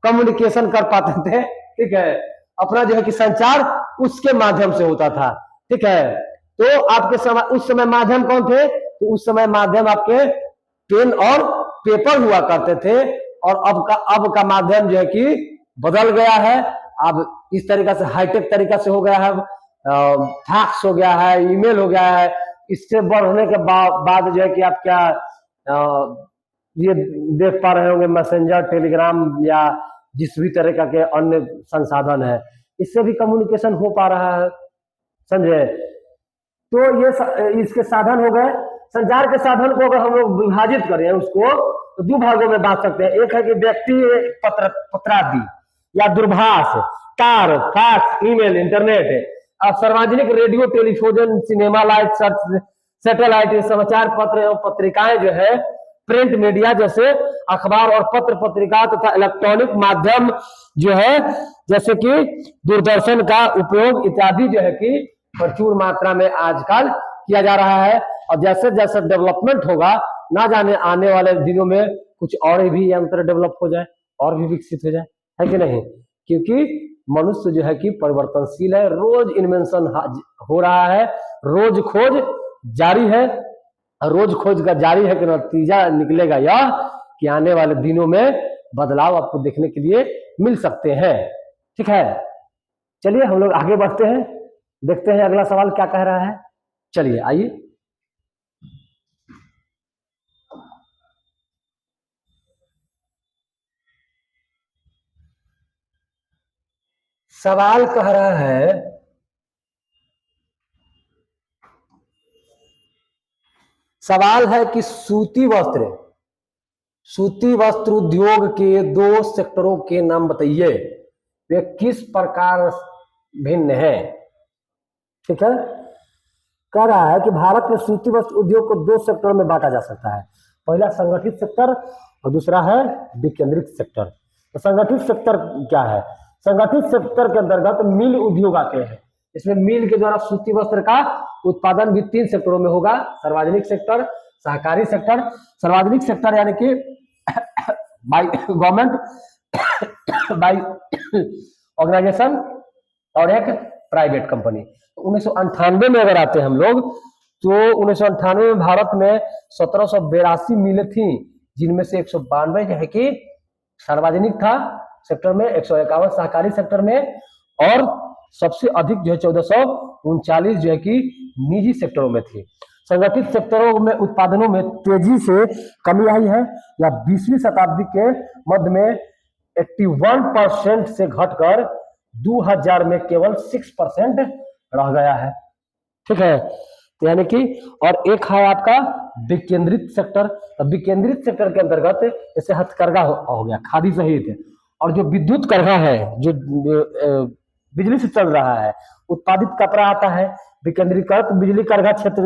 Speaker 1: कम्युनिकेशन कर पाते थे, ठीक है, अपना जो है कि संचार उसके माध्यम से होता था, ठीक है। तो आपके समय, उस समय माध्यम कौन थे, तो उस समय माध्यम आपके पेन और पेपर हुआ करते थे। और अब का माध्यम जो है कि बदल गया है। अब इस तरीका से हाईटेक तरीका से हो गया है, फैक्स हो गया है, ईमेल हो गया है। इससे बढ़ने के बाद जो है कि आप क्या ये देख पा रहे होंगे, मैसेंजर, टेलीग्राम या जिस भी तरह के अन्य संसाधन है, इससे भी कम्युनिकेशन हो पा रहा है, समझे। तो ये इसके साधन हो गए। संचार के साधन को अगर हम लोग विभाजित करें उसको, तो दो भागों में बांट सकते हैं। एक है कि व्यक्ति पत्रादि या दूरभाष, तार, फैक्स, ईमेल, इंटरनेट, और सार्वजनिक radio, television, cinema, light, search, satellite, समाचार पत्र एवं पत्रिकाएं जो है, प्रिंट मीडिया जैसे अखबार और पत्र पत्रिका तथा इलेक्ट्रॉनिक माध्यम जो है, जैसे कि दूरदर्शन का उपयोग इत्यादि जो है कि प्रचुर मात्रा में आजकल किया जा रहा है। और जैसे जैसे डेवलपमेंट होगा, ना जाने आने वाले दिनों में कुछ और भी यंत्र डेवलप हो जाए और भी विकसित हो जाए, है कि नहीं। क्योंकि मनुष्य जो है कि परिवर्तनशील है, रोज इन्वेंशन हो रहा है, रोज खोज जारी है, और रोज खोज का जारी है कि नतीजा निकलेगा यह कि आने वाले दिनों में बदलाव आपको देखने के लिए मिल सकते हैं, ठीक है। चलिए हम लोग आगे बढ़ते हैं, देखते हैं अगला सवाल क्या कह रहा है। चलिए आइए। सवाल कह रहा है, सवाल है कि सूती वस्त्र उद्योग के 2 सेक्टरों के नाम बताइए, वे किस प्रकार भिन्न है, ठीक है। कह रहा है कि भारत में सूती वस्त्र उद्योग को 2 सेक्टरों में बांटा जा सकता है। पहला संगठित सेक्टर और दूसरा है विकेंद्रित सेक्टर। तो संगठित सेक्टर क्या है? संगठित सेक्टर के अंतर्गत मिल उद्योग आते हैं। इसमें मिल के द्वारा सूती वस्त्र का उत्पादन भी 3 सेक्टरों में होगा, सार्वजनिक सेक्टर, सहकारी सेक्टर। सार्वजनिक सेक्टर यानी कि बाय गवर्नमेंट, बाय ऑर्गेनाइजेशन, और एक प्राइवेट कंपनी। 1998 में अगर आते हैं हम लोग, तो 1998 में भारत में 1782 मिलें थी, जिनमें से 192 जो है कि सार्वजनिक था सेक्टर में, 151 सहकारी सेक्टर में, और सबसे अधिक जो है 1439 जो है कि निजी सेक्टरों में थी। संगठित सेक्टरों में उत्पादनों में तेजी से कमी आई है, या 20वीं शताब्दी के मध्य में 81% से घटकर 2000 में केवल 6% रह गया है। ठीक है, तो यानी कि, और एक है आपका विकेंद्रित सेक्टर। तो विकेंद्रित सेक्टर के अंतर्गत जैसे हथकरघा हो गया, खादी सहित, और जो विद्युत करघा है, जो बिजली से चल रहा है, उत्पादित कपड़ा आता है। विकेंद्रीकृत बिजली करघा क्षेत्र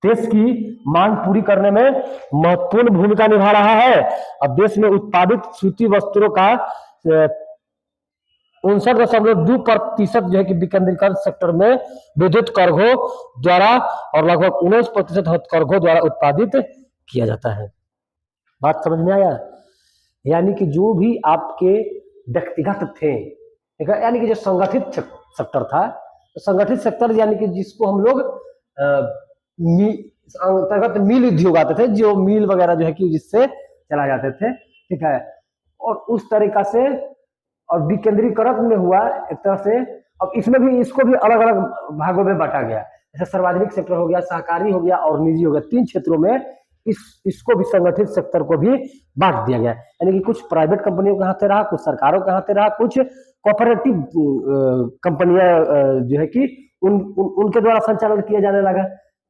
Speaker 1: देश की मांग पूरी करने में महत्वपूर्ण भूमिका निभा रहा है। अब देश में उत्पादित सूती वस्त्रों का 59.2% जो है कि विकेंद्रीकृत सेक्टर में विद्युत करघों द्वारा, और लगभग 19% हथकरघों द्वारा उत्पादित किया जाता है। बात समझ में आया? यानी कि जो भी आपके व्यक्तिगत थे, यानी कि जो संगठित सेक्टर था, तो संगठित सेक्टर यानी कि जिसको हम लोग अंतर्गत मिल उद्योग आते थे, जो मिल वगैरह जो है कि जिससे चला जाते थे। ठीक है, और उस तरीका से, और विकेंद्रीकरण में हुआ एक तरह से। अब इसमें भी, इसको भी अलग अलग भागों में बांटा गया, जैसे सार्वजनिक सेक्टर हो गया, सहकारी हो गया और निजी हो गया। 3 क्षेत्रों में इसको भी, संगठित सेक्टर को भी बांट दिया गया। यानी कि कुछ प्राइवेट कंपनियों के हाथ रहा, कुछ सरकारों के हाथ रहा, कुछ कोऑपरेटिव कंपनियां जो है कि उनके द्वारा संचालन किया जाने लगा।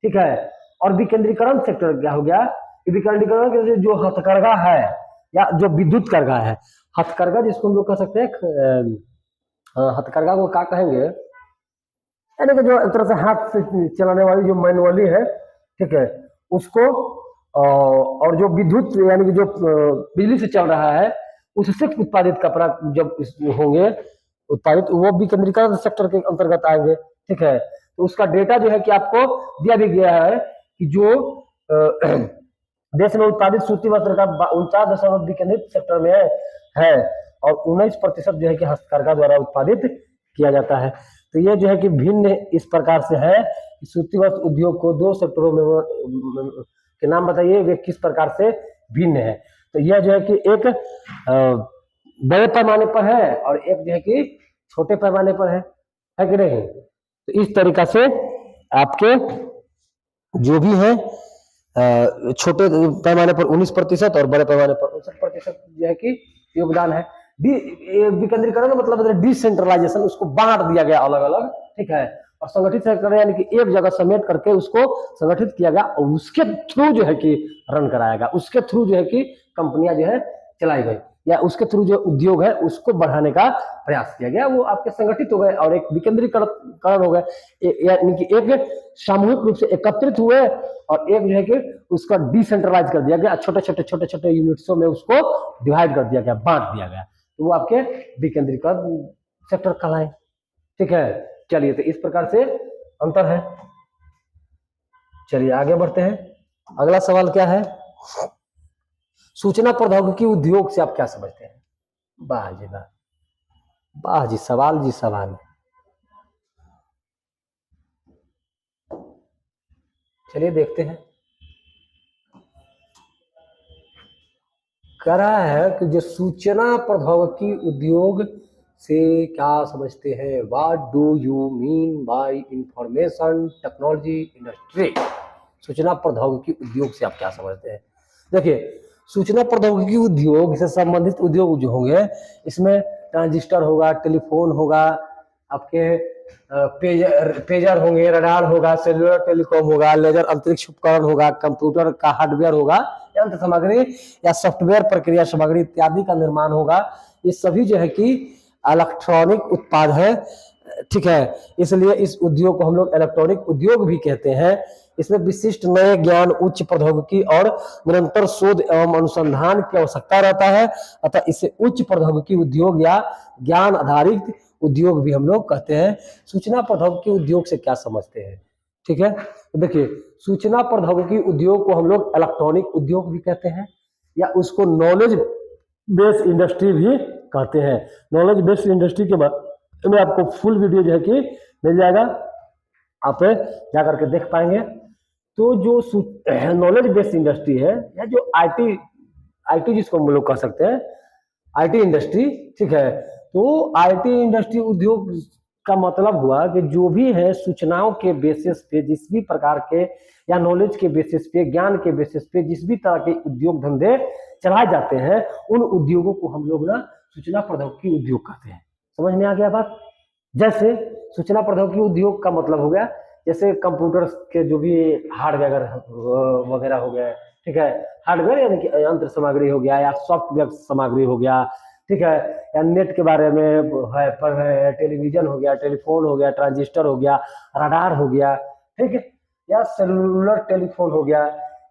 Speaker 1: ठीक है, और विकेंद्रीकरण सेक्टर क्या हो गया? विकेंद्रीकरण के जो हथकरघा है, या जो विद्युत करघा है, हथकरघा जिसको हम लोग कह सकते हैं, हथकरघा को क्या कहेंगे, यानी कि जो एक तरह से हाथ से चलाने वाली जो मैनुअली है, ठीक है, उसको, और जो विद्युत यानी कि जो बिजली से चल रहा है, उससे उत्पादित कपड़ा जब होंगे उत्पादित, वो विकेंद्रीकरण सेक्टर के अंतर्गत आएंगे। ठीक है, तो उसका डेटा जो है कि आपको दिया भी गया है कि जो देश में उत्पादित सूती वस्त्र का 49% विकेंद्रित सेक्टर में है, और 19% जो है कि हस्तकरघा द्वारा उत्पादित किया जाता है। तो ये जो है कि भिन्न इस प्रकार से है कि सूती वस्त्र उद्योग को 2 सेक्टरों में के नाम बताइए, वे किस प्रकार से भिन्न है। तो यह जो है कि एक बड़े पैमाने पर है, और एक जो है कि छोटे पैमाने पर है कि नहीं? तो इस तरीका से आपके जो भी है, छोटे पैमाने पर 19% और बड़े पैमाने पर 59% जो है कि योगदान है। विकेंद्रीकरण का मतलब डिसेंट्रलाइजेशन, उसको बांट दिया गया अलग अलग। ठीक है, और संगठित सेक्टर यानी कि एक जगह समेट करके उसको संगठित किया गया, और उसके थ्रू जो है कि रन कराया गया, उसके थ्रू जो है कि कंपनियां जो है चलाई गई, या उसके थ्रू जो उद्योग है उसको बढ़ाने का प्रयास किया गया, वो आपके संगठित हो गए। और एक विकेंद्रीकरण हो गए, यानी कि एक सामूहिक रूप से एकत्रित हुए, और एक जो है कि उसका डिसेंट्रलाइज कर दिया गया, छोटे छोटे यूनिट्सों में उसको डिवाइड कर दिया गया, बांट दिया गया, तो वो आपके विकेंद्रीकरण सेक्टर कहलाए। ठीक है, चलिए, तो इस प्रकार से अंतर है। चलिए आगे बढ़ते हैं। अगला सवाल क्या है? सूचना प्रौद्योगिकी उद्योग से आप क्या समझते हैं? वाह जी वाह, वाह जी, सवाल जी सवाल। चलिए देखते हैं। कह रहा है कि जो सूचना प्रौद्योगिकी उद्योग से क्या समझते हैं? What do you mean by information technology industry? सूचना प्रौद्योगिकी उद्योग से आप क्या समझते हैं? देखिए, सूचना प्रौद्योगिकी उद्योग से संबंधित उद्योग जो होंगे, इसमें ट्रांजिस्टर होगा, टेलीफोन होगा, आपके पेजर होंगे, रडार होगा, सेलुलर टेलीकॉम होगा, लेजर अंतरिक्ष उपकरण होगा, कंप्यूटर का हार्डवेयर होगा, यंत्र सामग्री या सॉफ्टवेयर प्रक्रिया सामग्री इत्यादि का निर्माण होगा। ये सभी जो है कि इलेक्ट्रॉनिक उत्पाद है। ठीक है, इसलिए इस उद्योग को हम लोग इलेक्ट्रॉनिक उद्योग भी कहते हैं। इसमें विशिष्ट नए ज्ञान, उच्च प्रौद्योगिकी और निरंतर शोध एवं अनुसंधान की आवश्यकता रहता है, अतः इसे उच्च प्रौद्योगिकी उद्योग या ज्ञान आधारित उद्योग भी हम लोग कहते हैं। सूचना प्रौद्योगिकी उद्योग से क्या समझते हैं? ठीक है, तो देखिए, सूचना प्रौद्योगिकी उद्योग को हम लोग इलेक्ट्रॉनिक उद्योग भी कहते हैं, या उसको नॉलेज बेस्ड इंडस्ट्री भी कहते हैं। नॉलेज बेस्ड इंडस्ट्री के में आपको फुल वीडियो जो है कि मिल जाएगा, आप जा करके देख पाएंगे। तो जो नॉलेज बेस्ड इंडस्ट्री है या जो आईटी आईटी जिसको हम लोग कह सकते हैं आईटी इंडस्ट्री, ठीक है। तो आईटी इंडस्ट्री उद्योग का मतलब हुआ कि जो भी है सूचनाओं के बेसिस पे जिस भी प्रकार के या नॉलेज के बेसिस पे ज्ञान के बेसिस पे जिस भी तरह के उद्योग धंधे चलाए जाते हैं उन उद्योगों को हम लोग ना सूचना प्रौद्योगिकी उद्योग कहते हैं। समझ में आ गया बात? जैसे सूचना प्रौद्योगिकी उद्योग का मतलब हो गया जैसे कंप्यूटर के जो भी हार्डवेयर वगैरह हो गए, ठीक है, हार्डवेयर यानी कि यंत्र सामग्री हो गया या सॉफ्टवेयर सामग्री हो गया, ठीक है, या नेट के बारे में है, पर टेलीविजन हो गया, टेलीफोन हो गया, ट्रांजिस्टर हो गया, रडार हो गया, ठीक है, या सेलुलर टेलीफोन हो गया,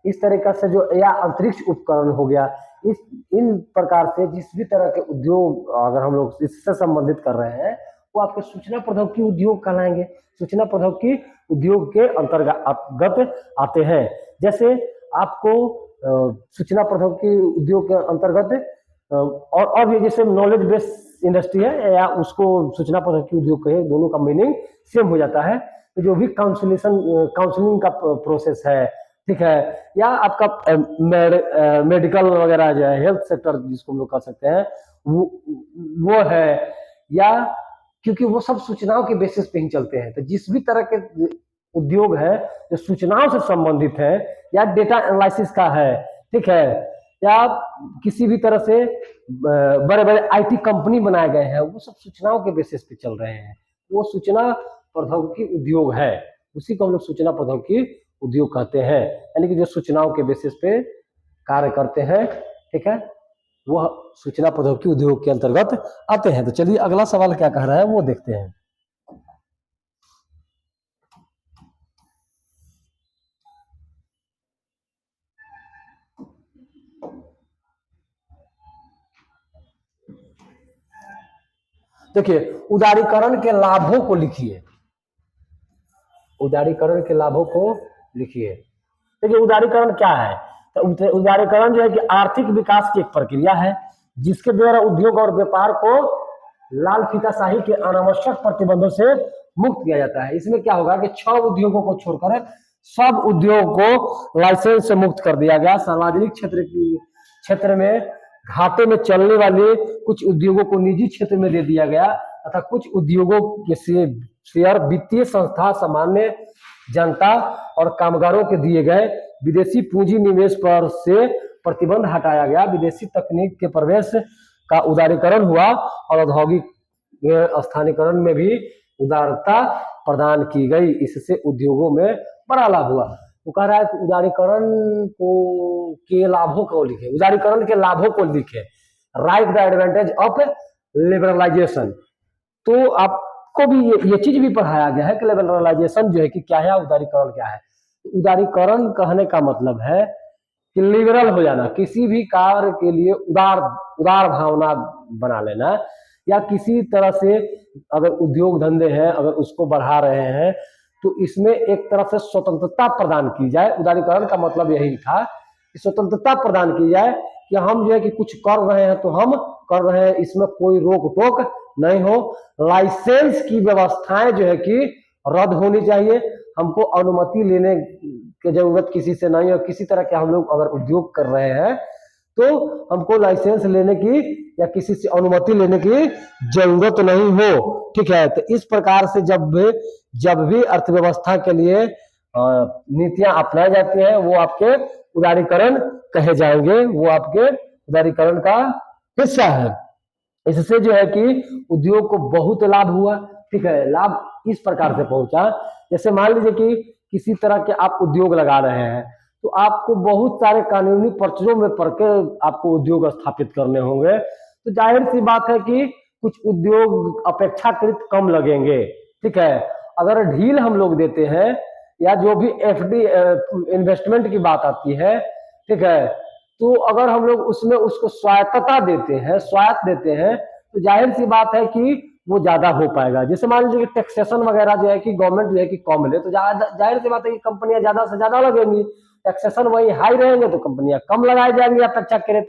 Speaker 1: इस तरीका से जो या अंतरिक्ष उपकरण हो गया, इस इन प्रकार से जिस भी तरह के उद्योग अगर हम लोग इससे संबंधित कर रहे हैं वो आपके सूचना प्रौद्योगिकी उद्योग कहलाएंगे। सूचना प्रौद्योगिकी उद्योग के अंतर्गत आते हैं। जैसे आपको सूचना प्रौद्योगिकी उद्योग के अंतर्गत और भी जैसे नॉलेज बेस्ड इंडस्ट्री है या उसको सूचना प्रौद्योगिकी उद्योग कहे, दोनों का मीनिंग सेम हो जाता है। तो जो भी काउंसलिंग का प्रोसेस है, ठीक है, या आपका मेडिकल वगैरह जो है हेल्थ सेक्टर जिसको हम लोग कह सकते हैं वो है, या क्योंकि वो सब सूचनाओं के बेसिस पे ही चलते हैं। तो जिस भी तरह के उद्योग है जो सूचनाओं से संबंधित है या डेटा एनालिसिस का है, ठीक है, या किसी भी तरह से बड़े बड़े आईटी कंपनी बनाए गए हैं वो सब सूचनाओं के बेसिस पे चल रहे हैं, वो सूचना प्रौद्योगिकी उद्योग है। उसी को हम लोग सूचना प्रौद्योगिकी उद्योग कहते हैं, यानी कि जो सूचनाओं के बेसिस पे कार्य करते हैं, ठीक है, वो सूचना प्रौद्योगिकी उद्योग के अंतर्गत आते हैं। तो चलिए अगला सवाल क्या कह रहा है वो देखते हैं। देखिए उदारीकरण के लाभों को लिखिए, उदारीकरण के लाभों को लिखिए। देखिए उदारीकरण क्या है? तो उदारीकरण जो है कि आर्थिक विकास की एक प्रक्रिया है जिसके द्वारा उद्योग और व्यापार को लाल फीताशाही के अनावश्यक प्रतिबंधों से मुक्त किया जाता है। इसमें क्या होगा कि 6 उद्योगों को छोड़कर सब उद्योग को लाइसेंस से मुक्त कर दिया गया। सार्वजनिक क्षेत्र में घाटे में चलने वाले कुछ उद्योगों को निजी क्षेत्र में दे दिया गया तथा कुछ उद्योगों के शेयर वित्तीय संस्था, सामान्य जनता और कामगारों के दिए गए। विदेशी पूंजी निवेश पर से प्रतिबंध हटाया गया। विदेशी तकनीक के प्रवेश का उदारीकरण हुआ और औद्योगिक स्थानीयकरण में भी उदारता प्रदान की गई। इससे उद्योगों में बड़ा लाभ हुआ। वो कह रहा है कि उदारीकरण को के लाभों को लिखे, उदारीकरण के लाभों को लिखे। Write the advantage of liberalisation. तो आपको भी ये चीज भी पढ़ाया गया है कि लिबरलाइजेशन जो है कि क्या है, उदारीकरण क्या है। उदारीकरण कहने का मतलब है कि लिबरल हो जाना, किसी भी कार्य के लिए उदार भावना बना लेना, या किसी तरह से अगर उद्योग धंधे हैं अगर उसको बढ़ा रहे हैं तो इसमें एक तरह से स्वतंत्रता प्रदान की जाए। उदारीकरण का मतलब यही था कि स्वतंत्रता प्रदान की जाए कि हम जो है कि कुछ कर रहे हैं तो हम कर रहे हैं, इसमें कोई रोक टोक नहीं हो। लाइसेंस की व्यवस्थाएं जो है कि रद्द होनी चाहिए। हमको अनुमति लेने की जरूरत किसी से नहीं है। किसी तरह के हम लोग अगर उद्योग कर रहे हैं तो हमको लाइसेंस लेने की या किसी से अनुमति लेने की जरूरत नहीं हो, ठीक है। तो इस प्रकार से जब भी अर्थव्यवस्था के लिए नीतियां अपनाई जाती हैं वो आपके उदारीकरण कहे जाएंगे, वो आपके उदारीकरण का हिस्सा है। इससे जो है कि उद्योग को बहुत लाभ हुआ, ठीक है। लाभ इस प्रकार से पहुंचा, जैसे मान लीजिए कि किसी तरह के आप उद्योग लगा रहे हैं तो आपको बहुत सारे कानूनी पर्चों में पढ़ के आपको उद्योग स्थापित करने होंगे। तो जाहिर सी बात है कि कुछ उद्योग अपेक्षाकृत कम लगेंगे, ठीक है। अगर ढील हम लोग देते हैं या जो भी एफडी इन्वेस्टमेंट की बात आती है, ठीक है, तो अगर हम लोग उसमें उसको स्वायत्तता देते हैं तो जाहिर सी बात है कि वो ज्यादा हो पाएगा। जैसे मान लीजिए कि टैक्सेशन वगैरह जो है कि गवर्नमेंट जो है कि कम ले तो जाहिर सी बात है कि कंपनियां ज्यादा से ज्यादा लगेंगी। टैक्सेशन वही हाई रहेंगे तो कंपनियां कम लगाई जाएंगी अपेक्षाकृत।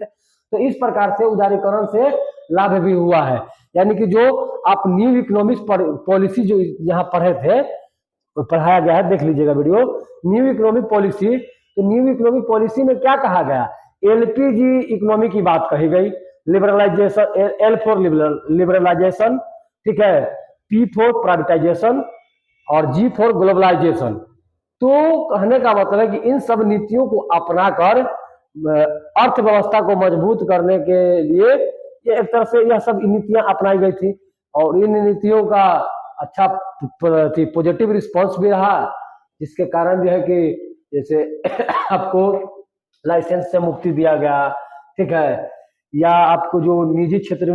Speaker 1: तो इस प्रकार से उदारीकरण से लाभ भी हुआ है। यानी कि जो आप न्यू इकोनॉमिक्स पॉलिसी जो यहाँ पढ़े थे, तो पढ़ाया गया है, देख लीजिएगा वीडियो, न्यू इकोनॉमिक पॉलिसी। तो न्यू इकोनॉमिक पॉलिसी में क्या कहा गया, एलपीजी इकोनॉमी की बात कही गई, लिबरलाइजेशन, एल फॉर लिबरलाइजेशन, ठीक है, पी फॉर प्राइवेटाइजेशन और जी फॉर ग्लोबलाइजेशन। तो कहने का मतलब है कि इन सब नीतियों को अपनाकर अर्थव्यवस्था को मजबूत करने के लिए ये एक तरह से यह सब नीतियां अपनाई गई थी, और इन नीतियों का अच्छा पॉजिटिव रिस्पांस भी रहा, जिसके कारण जो है कि जैसे आपको लाइसेंस से मुक्ति दिया गया, ठीक है, या आपको जो निजी क्षेत्र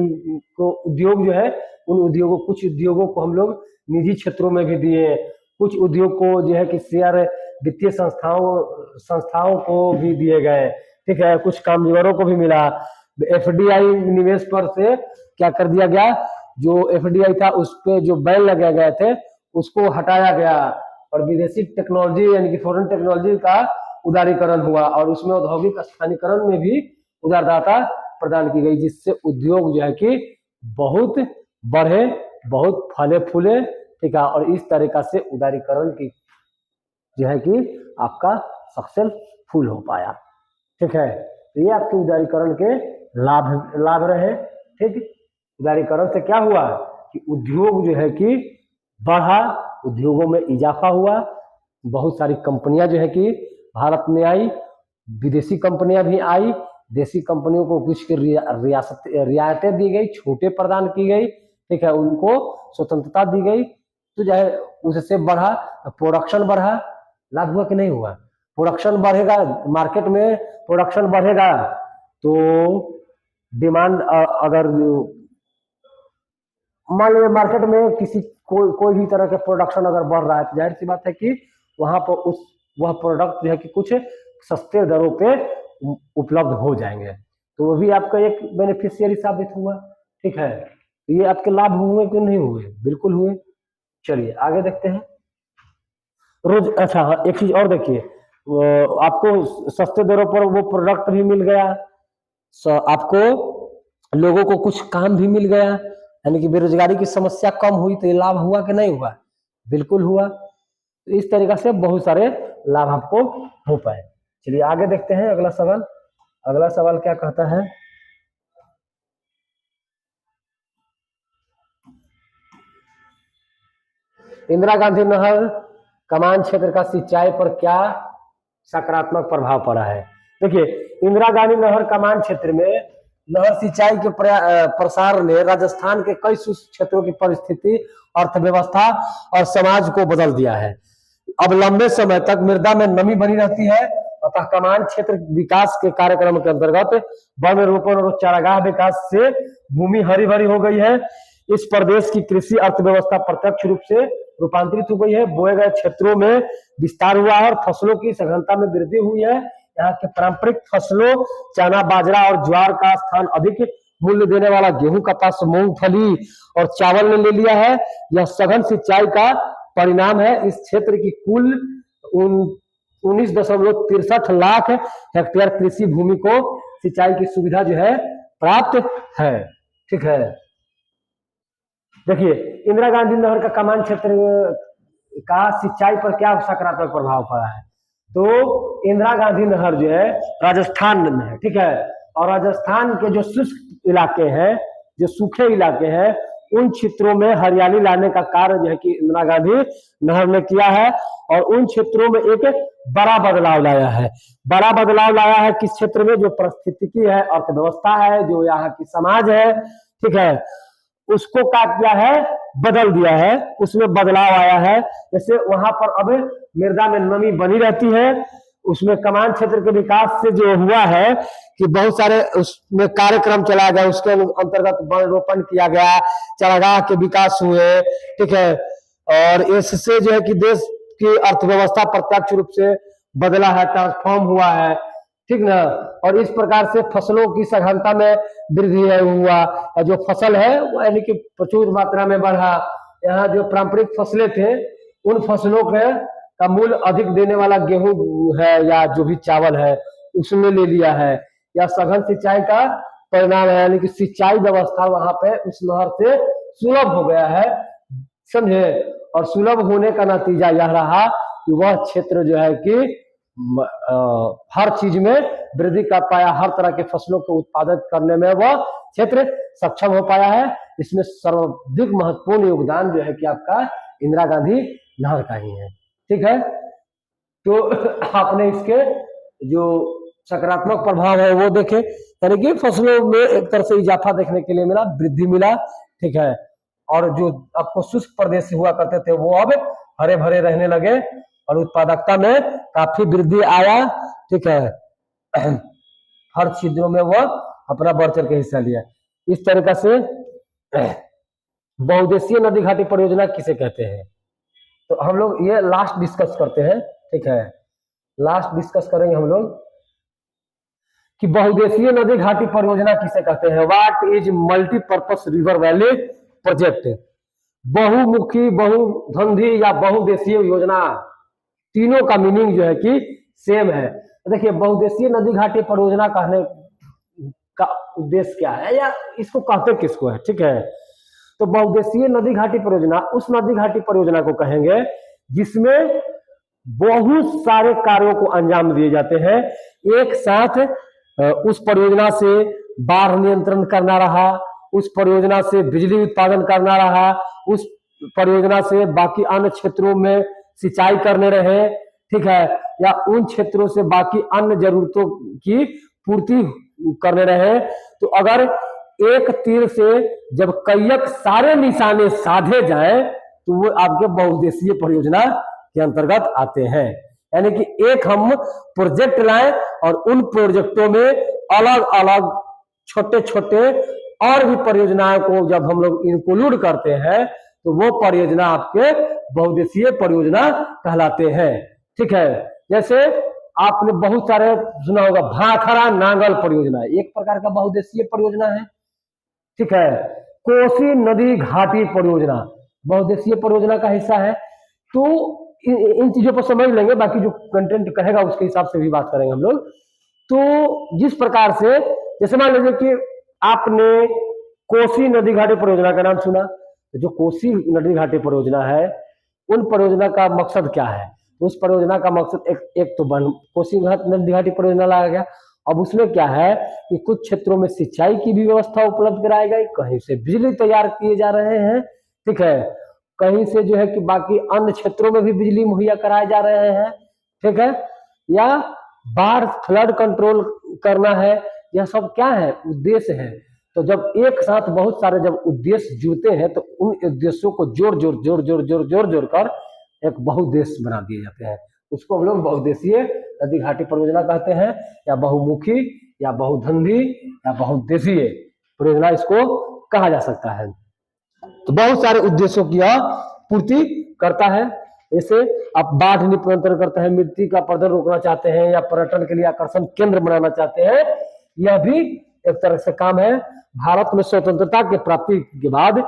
Speaker 1: को उद्योग जो है, उन उद्योगों, कुछ उद्योगों को हम लोग निजी क्षेत्रों में भी दिए, कुछ उद्योग को जो है कि शेयर वित्तीय संस्थाओं को भी दिए गए, ठीक है, कुछ कामगारों को भी मिला। एफडीआई निवेश पर से क्या कर दिया गया, जो एफडीआई था उस पे जो बैन लगाए गए थे उसको हटाया गया, और विदेशी टेक्नोलॉजी यानी कि फॉरेन टेक्नोलॉजी का उदारीकरण हुआ, और उसमें औद्योगिक स्थानीयकरण में भी उदारदाता प्रदान की गई, जिससे उद्योग जो है कि बहुत बढ़े, बहुत फले फूले, ठीक है, और इस तरीका से उदारीकरण की जो है कि आपका सक्सेसफुल हो पाया, ठीक है। तो ये आपके उदारीकरण के लाभ रहे, ठीक। उदारीकरण से क्या हुआ कि उद्योग जो है कि बढ़ा, उद्योगों में इजाफा हुआ, बहुत सारी कंपनियां जो है कि भारत में आई, विदेशी कंपनियां भी आई, देसी कंपनियों को कुछ रियायतें दी गई, छूटें प्रदान की गई, ठीक है, उनको स्वतंत्रता दी गई, तो जो है उससे बढ़ा, प्रोडक्शन बढ़ा, लाभ हुआ कि नहीं हुआ। प्रोडक्शन बढ़ेगा, मार्केट में प्रोडक्शन बढ़ेगा तो डिमांड, अगर मान लीजिए मार्केट में किसी कोई भी तरह के प्रोडक्शन अगर बढ़ रहा है, तो जाहिर सी बात है कि वहां पर वह प्रोडक्ट जो है कि कुछ सस्ते दरों पे उपलब्ध हो जाएंगे, तो वो भी आपका एक बेनिफिशियरी साबित हुआ, ठीक है। ये आपके लाभ हुए कि नहीं हुए, बिल्कुल हुए। चलिए आगे देखते हैं। रोज, अच्छा हाँ, एक चीज और देखिए, आपको सस्ते दरों पर वो प्रोडक्ट भी मिल गया, आपको लोगों को कुछ काम भी मिल गया, यानी कि बेरोजगारी की समस्या कम हुई, तो ये लाभ हुआ कि नहीं हुआ, बिल्कुल हुआ। तो इस तरीका से बहुत सारे लाभ आपको हो पाए। चलिए आगे देखते हैं अगला सवाल। अगला सवाल क्या कहता है, इंदिरा गांधी नहर कमान क्षेत्र का सिंचाई पर क्या सकारात्मक प्रभाव पड़ा है। देखिए, इंदिरा गांधी नहर कमान क्षेत्र में नहर सिंचाई के प्रसार ने राजस्थान के कई क्षेत्रों की परिस्थिति, अर्थव्यवस्था और समाज को बदल दिया है। अब लंबे समय तक मृदा में नमी बनी रहती है, अतः कमान क्षेत्र विकास के कार्यक्रम के अंतर्गत वन रोपण और चारागाह विकास से भूमि हरी भरी हो गई है। इस प्रदेश की कृषि अर्थव्यवस्था प्रत्यक्ष रूप से रूपांतरित हो गई है, बोए गए क्षेत्रों में विस्तार हुआ है और फसलों की सघनता में वृद्धि हुई है। यहाँ के पारंपरिक फसलों चना, बाजरा और ज्वार का स्थान अधिक मूल्य देने वाला गेहूं, कपास, मूंगफली और चावल ने ले लिया है। यह सघन सिंचाई का परिणाम है। इस क्षेत्र की कुल 19.63 लाख हेक्टेयर कृषि भूमि को सिंचाई की सुविधा जो है प्राप्त है, ठीक है। देखिए, इंदिरा गांधी नहर का कमान क्षेत्र का सिंचाई पर क्या सकारात्मक प्रभाव पड़ा है। तो इंदिरा गांधी नहर जो है राजस्थान में है, ठीक है, और राजस्थान के जो शुष्क इलाके हैं, जो सूखे इलाके हैं, उन क्षेत्रों में हरियाली लाने का कार्य जो है कि इंदिरा गांधी नहर ने किया है, और उन क्षेत्रों में एक बड़ा बदलाव लाया है। बड़ा बदलाव लाया है किस क्षेत्र में, जो पारिस्थितिकी है, अर्थव्यवस्था है, जो यहाँ की समाज है, ठीक है, उसको क्या किया है, बदल दिया है, उसमें बदलाव आया है। जैसे वहां पर अब मृदा में नमी बनी रहती है, उसमें कमान क्षेत्र के विकास से जो हुआ है कि बहुत सारे उसमें कार्यक्रम चलाया गया, उसके अंतर्गत वन रोपण किया गया, चारागाह के विकास हुए, ठीक है, और इससे जो है कि देश की अर्थव्यवस्था प्रत्यक्ष रूप से बदला है, ट्रांसफॉर्म हुआ है, ठीक ना। और इस प्रकार से फसलों की सघनता में वृद्धि हुआ, और जो फसल है वो यानी कि प्रचुर मात्रा में बढ़ा। यहाँ जो पारंपरिक फसलें थे, उन फसलों के का मूल्य अधिक देने वाला गेहूं है या जो भी चावल है उसमें ले लिया है। या सघन सिंचाई का परिणाम है, यानी कि सिंचाई व्यवस्था वहां पे उस नहर से सुलभ हो गया है, समझे। और सुलभ होने का नतीजा यह रहा कि वह क्षेत्र जो है कि हर चीज में वृद्धि कर पाया, हर तरह के फसलों को उत्पादन करने में वह क्षेत्र सक्षम हो पाया है। इसमें सर्वाधिक महत्वपूर्ण योगदान जो है कि आपका इंदिरा गांधी नहर का ही है, ठीक है। तो आपने इसके जो सकारात्मक प्रभाव है वो देखे, यानी कि फसलों में एक तरह से इजाफा देखने के लिए मिला, वृद्धि मिला, ठीक है। और जो आपको शुष्क प्रदेश हुआ करते थे वो अब हरे भरे रहने लगे और उत्पादकता में काफी वृद्धि आया, ठीक है। हर चीजों में वह अपना बढ़ चढ़ के हिस्सा लिया। इस तरीका से बहुउद्देशीय नदी घाटी परियोजना किसे कहते हैं, तो हम लोग ये लास्ट डिस्कस करते हैं, ठीक है। लास्ट डिस्कस करेंगे हम लोग कि बहुउद्देशीय नदी घाटी परियोजना किसे कहते हैं। What is multipurpose river valley project. बहुमुखी, बहुधंधी या बहुउद्देशीय योजना, तीनों का मीनिंग जो है कि सेम है। देखिए बहुउद्देशीय नदी घाटी परियोजना कहने का उद्देश्य क्या है या इसको कहते किसको है, ठीक है। तो बहुउद्देशीय नदी घाटी परियोजना उस नदी घाटी परियोजना को कहेंगे जिसमें बहुत सारे कार्यों को अंजाम दिए जाते हैं एक साथ। उस परियोजना से बाढ़ नियंत्रण करना रहा, उस परियोजना से बिजली उत्पादन करना रहा, उस परियोजना से बाकी अन्य क्षेत्रों में सिंचाई करने रहे, ठीक है, या उन क्षेत्रों से बाकी अन्य जरूरतों की पूर्ति करने रहे। तो अगर एक तीर से जब कईक सारे निशाने साधे जाएं तो वो आपके बहुउद्देशीय परियोजना के अंतर्गत आते हैं। यानी कि एक हम प्रोजेक्ट लाएं और उन प्रोजेक्टों में अलग अलग छोटे छोटे और भी परियोजनाओं को जब हम लोग इंक्लूड करते हैं तो वो परियोजना आपके बहुउद्देशीय परियोजना कहलाते हैं, ठीक है। जैसे आपने बहुत सारे सुना होगा भाखड़ा नांगल परियोजना, एक प्रकार का बहुउद्देशीय परियोजना है, ठीक है। कोसी नदी घाटी परियोजना बहुउद्देशीय परियोजना का हिस्सा है। तो इन चीजों पर समझ लेंगे, बाकी जो कंटेंट कहेगा उसके हिसाब से भी बात करेंगे हम लोग। तो जिस प्रकार से जैसे मान लीजिए कि आपने कोसी नदी घाटी परियोजना का नाम सुना, तो जो कोसी नदी घाटी परियोजना है उन परियोजना का मकसद क्या है। उस परियोजना का मकसद एक तो कोसी नदी घाटी परियोजना लाया गया। अब उसमें क्या है कि कुछ क्षेत्रों में सिंचाई की भी व्यवस्था उपलब्ध कराई गई, कहीं से बिजली तैयार किए जा रहे हैं, ठीक है, कहीं से जो है कि बाकी अन्य क्षेत्रों में भी बिजली मुहैया कराए जा रहे हैं, ठीक है, या बाढ़ फ्लड कंट्रोल करना है। यह सब क्या है, उद्देश्य है। तो जब एक साथ बहुत सारे जब उद्देश्य जुड़ते हैं तो उन उद्देश्यों को जोड़ कर एक बहुउद्देश्य बना दिए जाते हैं। उसको हम लोग बहुउद्देशीय नदी घाटी परियोजना कहते हैं, या बहुमुखी या बहुधंधी या बहुउद्देशीय परियोजना इसको कहा जा सकता है। तो बहुत सारे उद्देश्यों की पूर्ति करता है। जैसे आप बाढ़ नियंत्रण करते हैं, मिट्टी का प्रदूषण रोकना चाहते हैं, या पर्यटन के लिए आकर्षण केंद्र बनाना चाहते हैं, यह भी एक तरह से काम है। भारत में स्वतंत्रता की प्राप्ति के बाद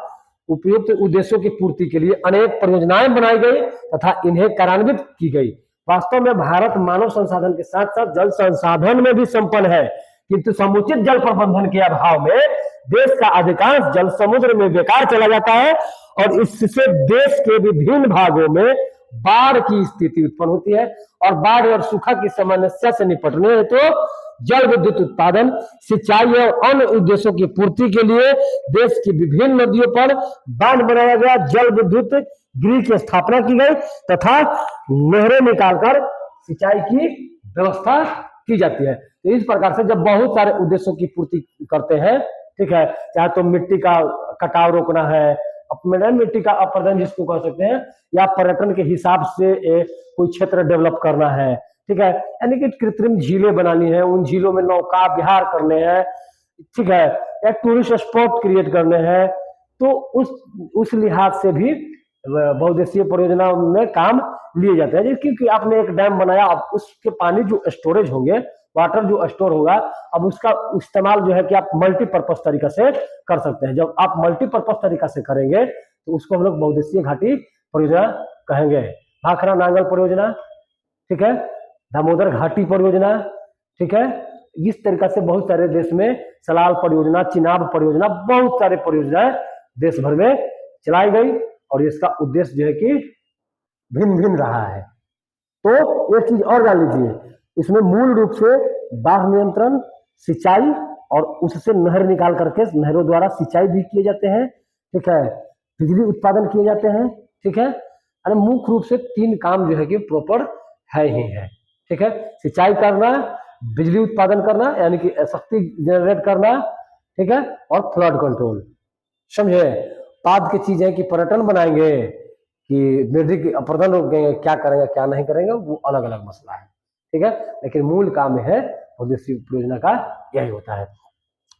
Speaker 1: उपयुक्त उद्देश्यों की पूर्ति के लिए अनेक परियोजनाएं बनाई गई तथा इन्हें कार्यान्वित की गई। वास्तव में भारत मानव संसाधन के साथ साथ जल संसाधन में भी संपन्न है, किंतु समुचित जल प्रबंधन के अभाव में देश का अधिकांश जल समुद्र में बेकार चला जाता है और इससे देश के विभिन्न भागों में बाढ़ की स्थिति उत्पन्न होती है। और बाढ़ और सूखा की समस्या से निपटने हेतु तो जल विद्युत उत्पादन, सिंचाई और अन्य उद्देश्यों की पूर्ति के लिए देश की विभिन्न नदियों पर बांध बनाया गया, जल विद्युत गृह की स्थापना की गई तथा नहरें निकालकर सिंचाई की व्यवस्था की जाती है। तो इस प्रकार से जब बहुत सारे उद्देश्यों की पूर्ति करते हैं, ठीक है, चाहे तो मिट्टी का कटाव रोकना है, मिट्टी का अपरदन जिसको कह सकते हैं, या पर्यटन के हिसाब से कोई क्षेत्र डेवलप करना है, ठीक है, यानी कि कृत्रिम झीलें बनानी है, उन झीलों में नौका विहार करने हैं, ठीक है, या टूरिस्ट स्पॉट क्रिएट करने हैं, तो उस लिहाज से भी बहुउद्देशीय परियोजना में काम लिए जाते हैं। क्योंकि आपने एक डैम बनाया, अब उसके पानी जो स्टोरेज होंगे, वाटर जो स्टोर होगा, अब उसका इस्तेमाल जो है कि आप मल्टीपर्पज तरीका से कर सकते हैं। जब आप मल्टीपर्पज तरीका से करेंगे तो उसको हम लोग बहुउद्देशीय घाटी परियोजना कहेंगे। भाखड़ा नांगल परियोजना, ठीक है, दामोदर घाटी परियोजना, ठीक है, इस तरीका से बहुत सारे देश में सलाल परियोजना, चिनाब परियोजना, बहुत सारे परियोजनाएं देश भर में चलाई गई और इसका उद्देश्य जो है कि भिन्न भिन्न रहा है। तो एक चीज और जान लीजिए, इसमें मूल रूप से बाढ़ नियंत्रण, सिंचाई और उससे नहर निकाल करके नहरों द्वारा सिंचाई भी किए जाते हैं, ठीक है, बिजली उत्पादन किए जाते हैं, ठीक है। अरे मुख्य रूप से 3 काम जो है कि प्रॉपर है ही है, ठीक है। सिंचाई करना, बिजली उत्पादन करना यानी कि शक्ति जनरेट करना, ठीक है, और फ्लड कंट्रोल, समझे। बाद की चीज है कि पर्यटन बनाएंगे कि वृद्धि की अपर्दन रोकेंगे, क्या करेंगे क्या नहीं करेंगे वो अलग अलग मसला है, ठीक है। लेकिन मूल काम है स्वदेशी परियोजना का यही होता है।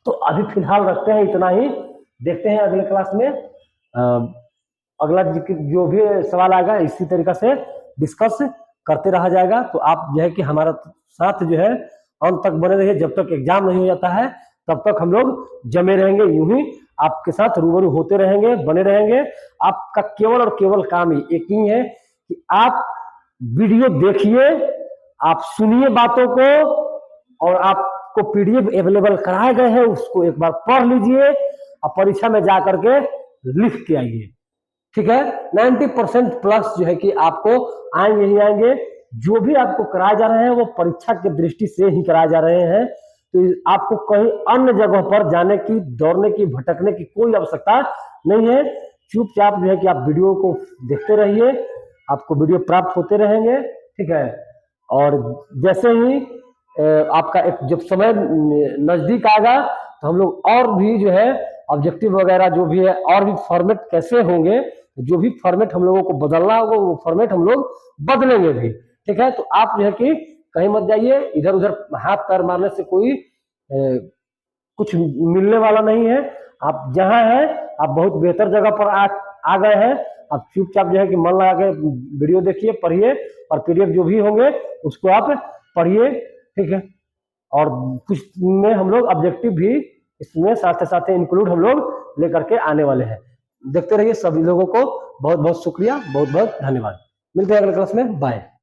Speaker 1: तो अभी फिलहाल रखते हैं इतना ही, देखते हैं अगले क्लास में अगला जो भी सवाल आएगा इसी तरीका से डिस्कस करते रहा जाएगा। तो आप जो है कि हमारा साथ जो है अंत तक बने रहिए, जब तक एग्जाम नहीं हो जाता है तब तक हम लोग जमे रहेंगे, यूं ही आपके साथ रूबरू होते रहेंगे, बने रहेंगे। आपका केवल और केवल काम ही एक ही है कि आप वीडियो देखिए, आप सुनिए बातों को, और आपको पीडीएफ अवेलेबल कराए गए हैं उसको एक बार पढ़ लीजिए और परीक्षा में जा करके लिख के आइए, ठीक है। 90% प्लस जो है कि आपको आएंगे ही आएंगे। जो भी आपको कराए जा रहे हैं वो परीक्षा की दृष्टि से ही कराए जा रहे हैं, तो आपको कहीं अन्य जगह पर जाने की, दौड़ने की, भटकने की कोई आवश्यकता नहीं है। चुपचाप जो है कि आप वीडियो को देखते रहिए, आपको वीडियो प्राप्त होते रहेंगे, ठीक है। और जैसे ही आपका एक जब समय नजदीक आएगा तो हम लोग और भी जो है ऑब्जेक्टिव वगैरह जो भी है और भी फॉर्मेट कैसे होंगे, जो भी फॉर्मेट हम लोगों को बदलना होगा वो फॉर्मेट हम लोग बदलेंगे भी, ठीक है। तो आप जो है कि कहीं मत जाइए, इधर उधर हाथ पैर मारने से कोई कुछ मिलने वाला नहीं है। आप जहां हैं आप बहुत बेहतर जगह पर आ गए हैं। आप चुपचाप जो है कि मन लगा के वीडियो देखिए, पढ़िए, और पीडीएफ जो भी होंगे उसको आप पढ़िए, ठीक है। और कुछ में हम लोग ऑब्जेक्टिव भी इसमें साथ साथ इंक्लूड हम लोग लेकर के आने वाले हैं। देखते रहिए। सभी लोगों को बहुत बहुत शुक्रिया, बहुत बहुत धन्यवाद। मिलते हैं अगले क्लास में, बाय।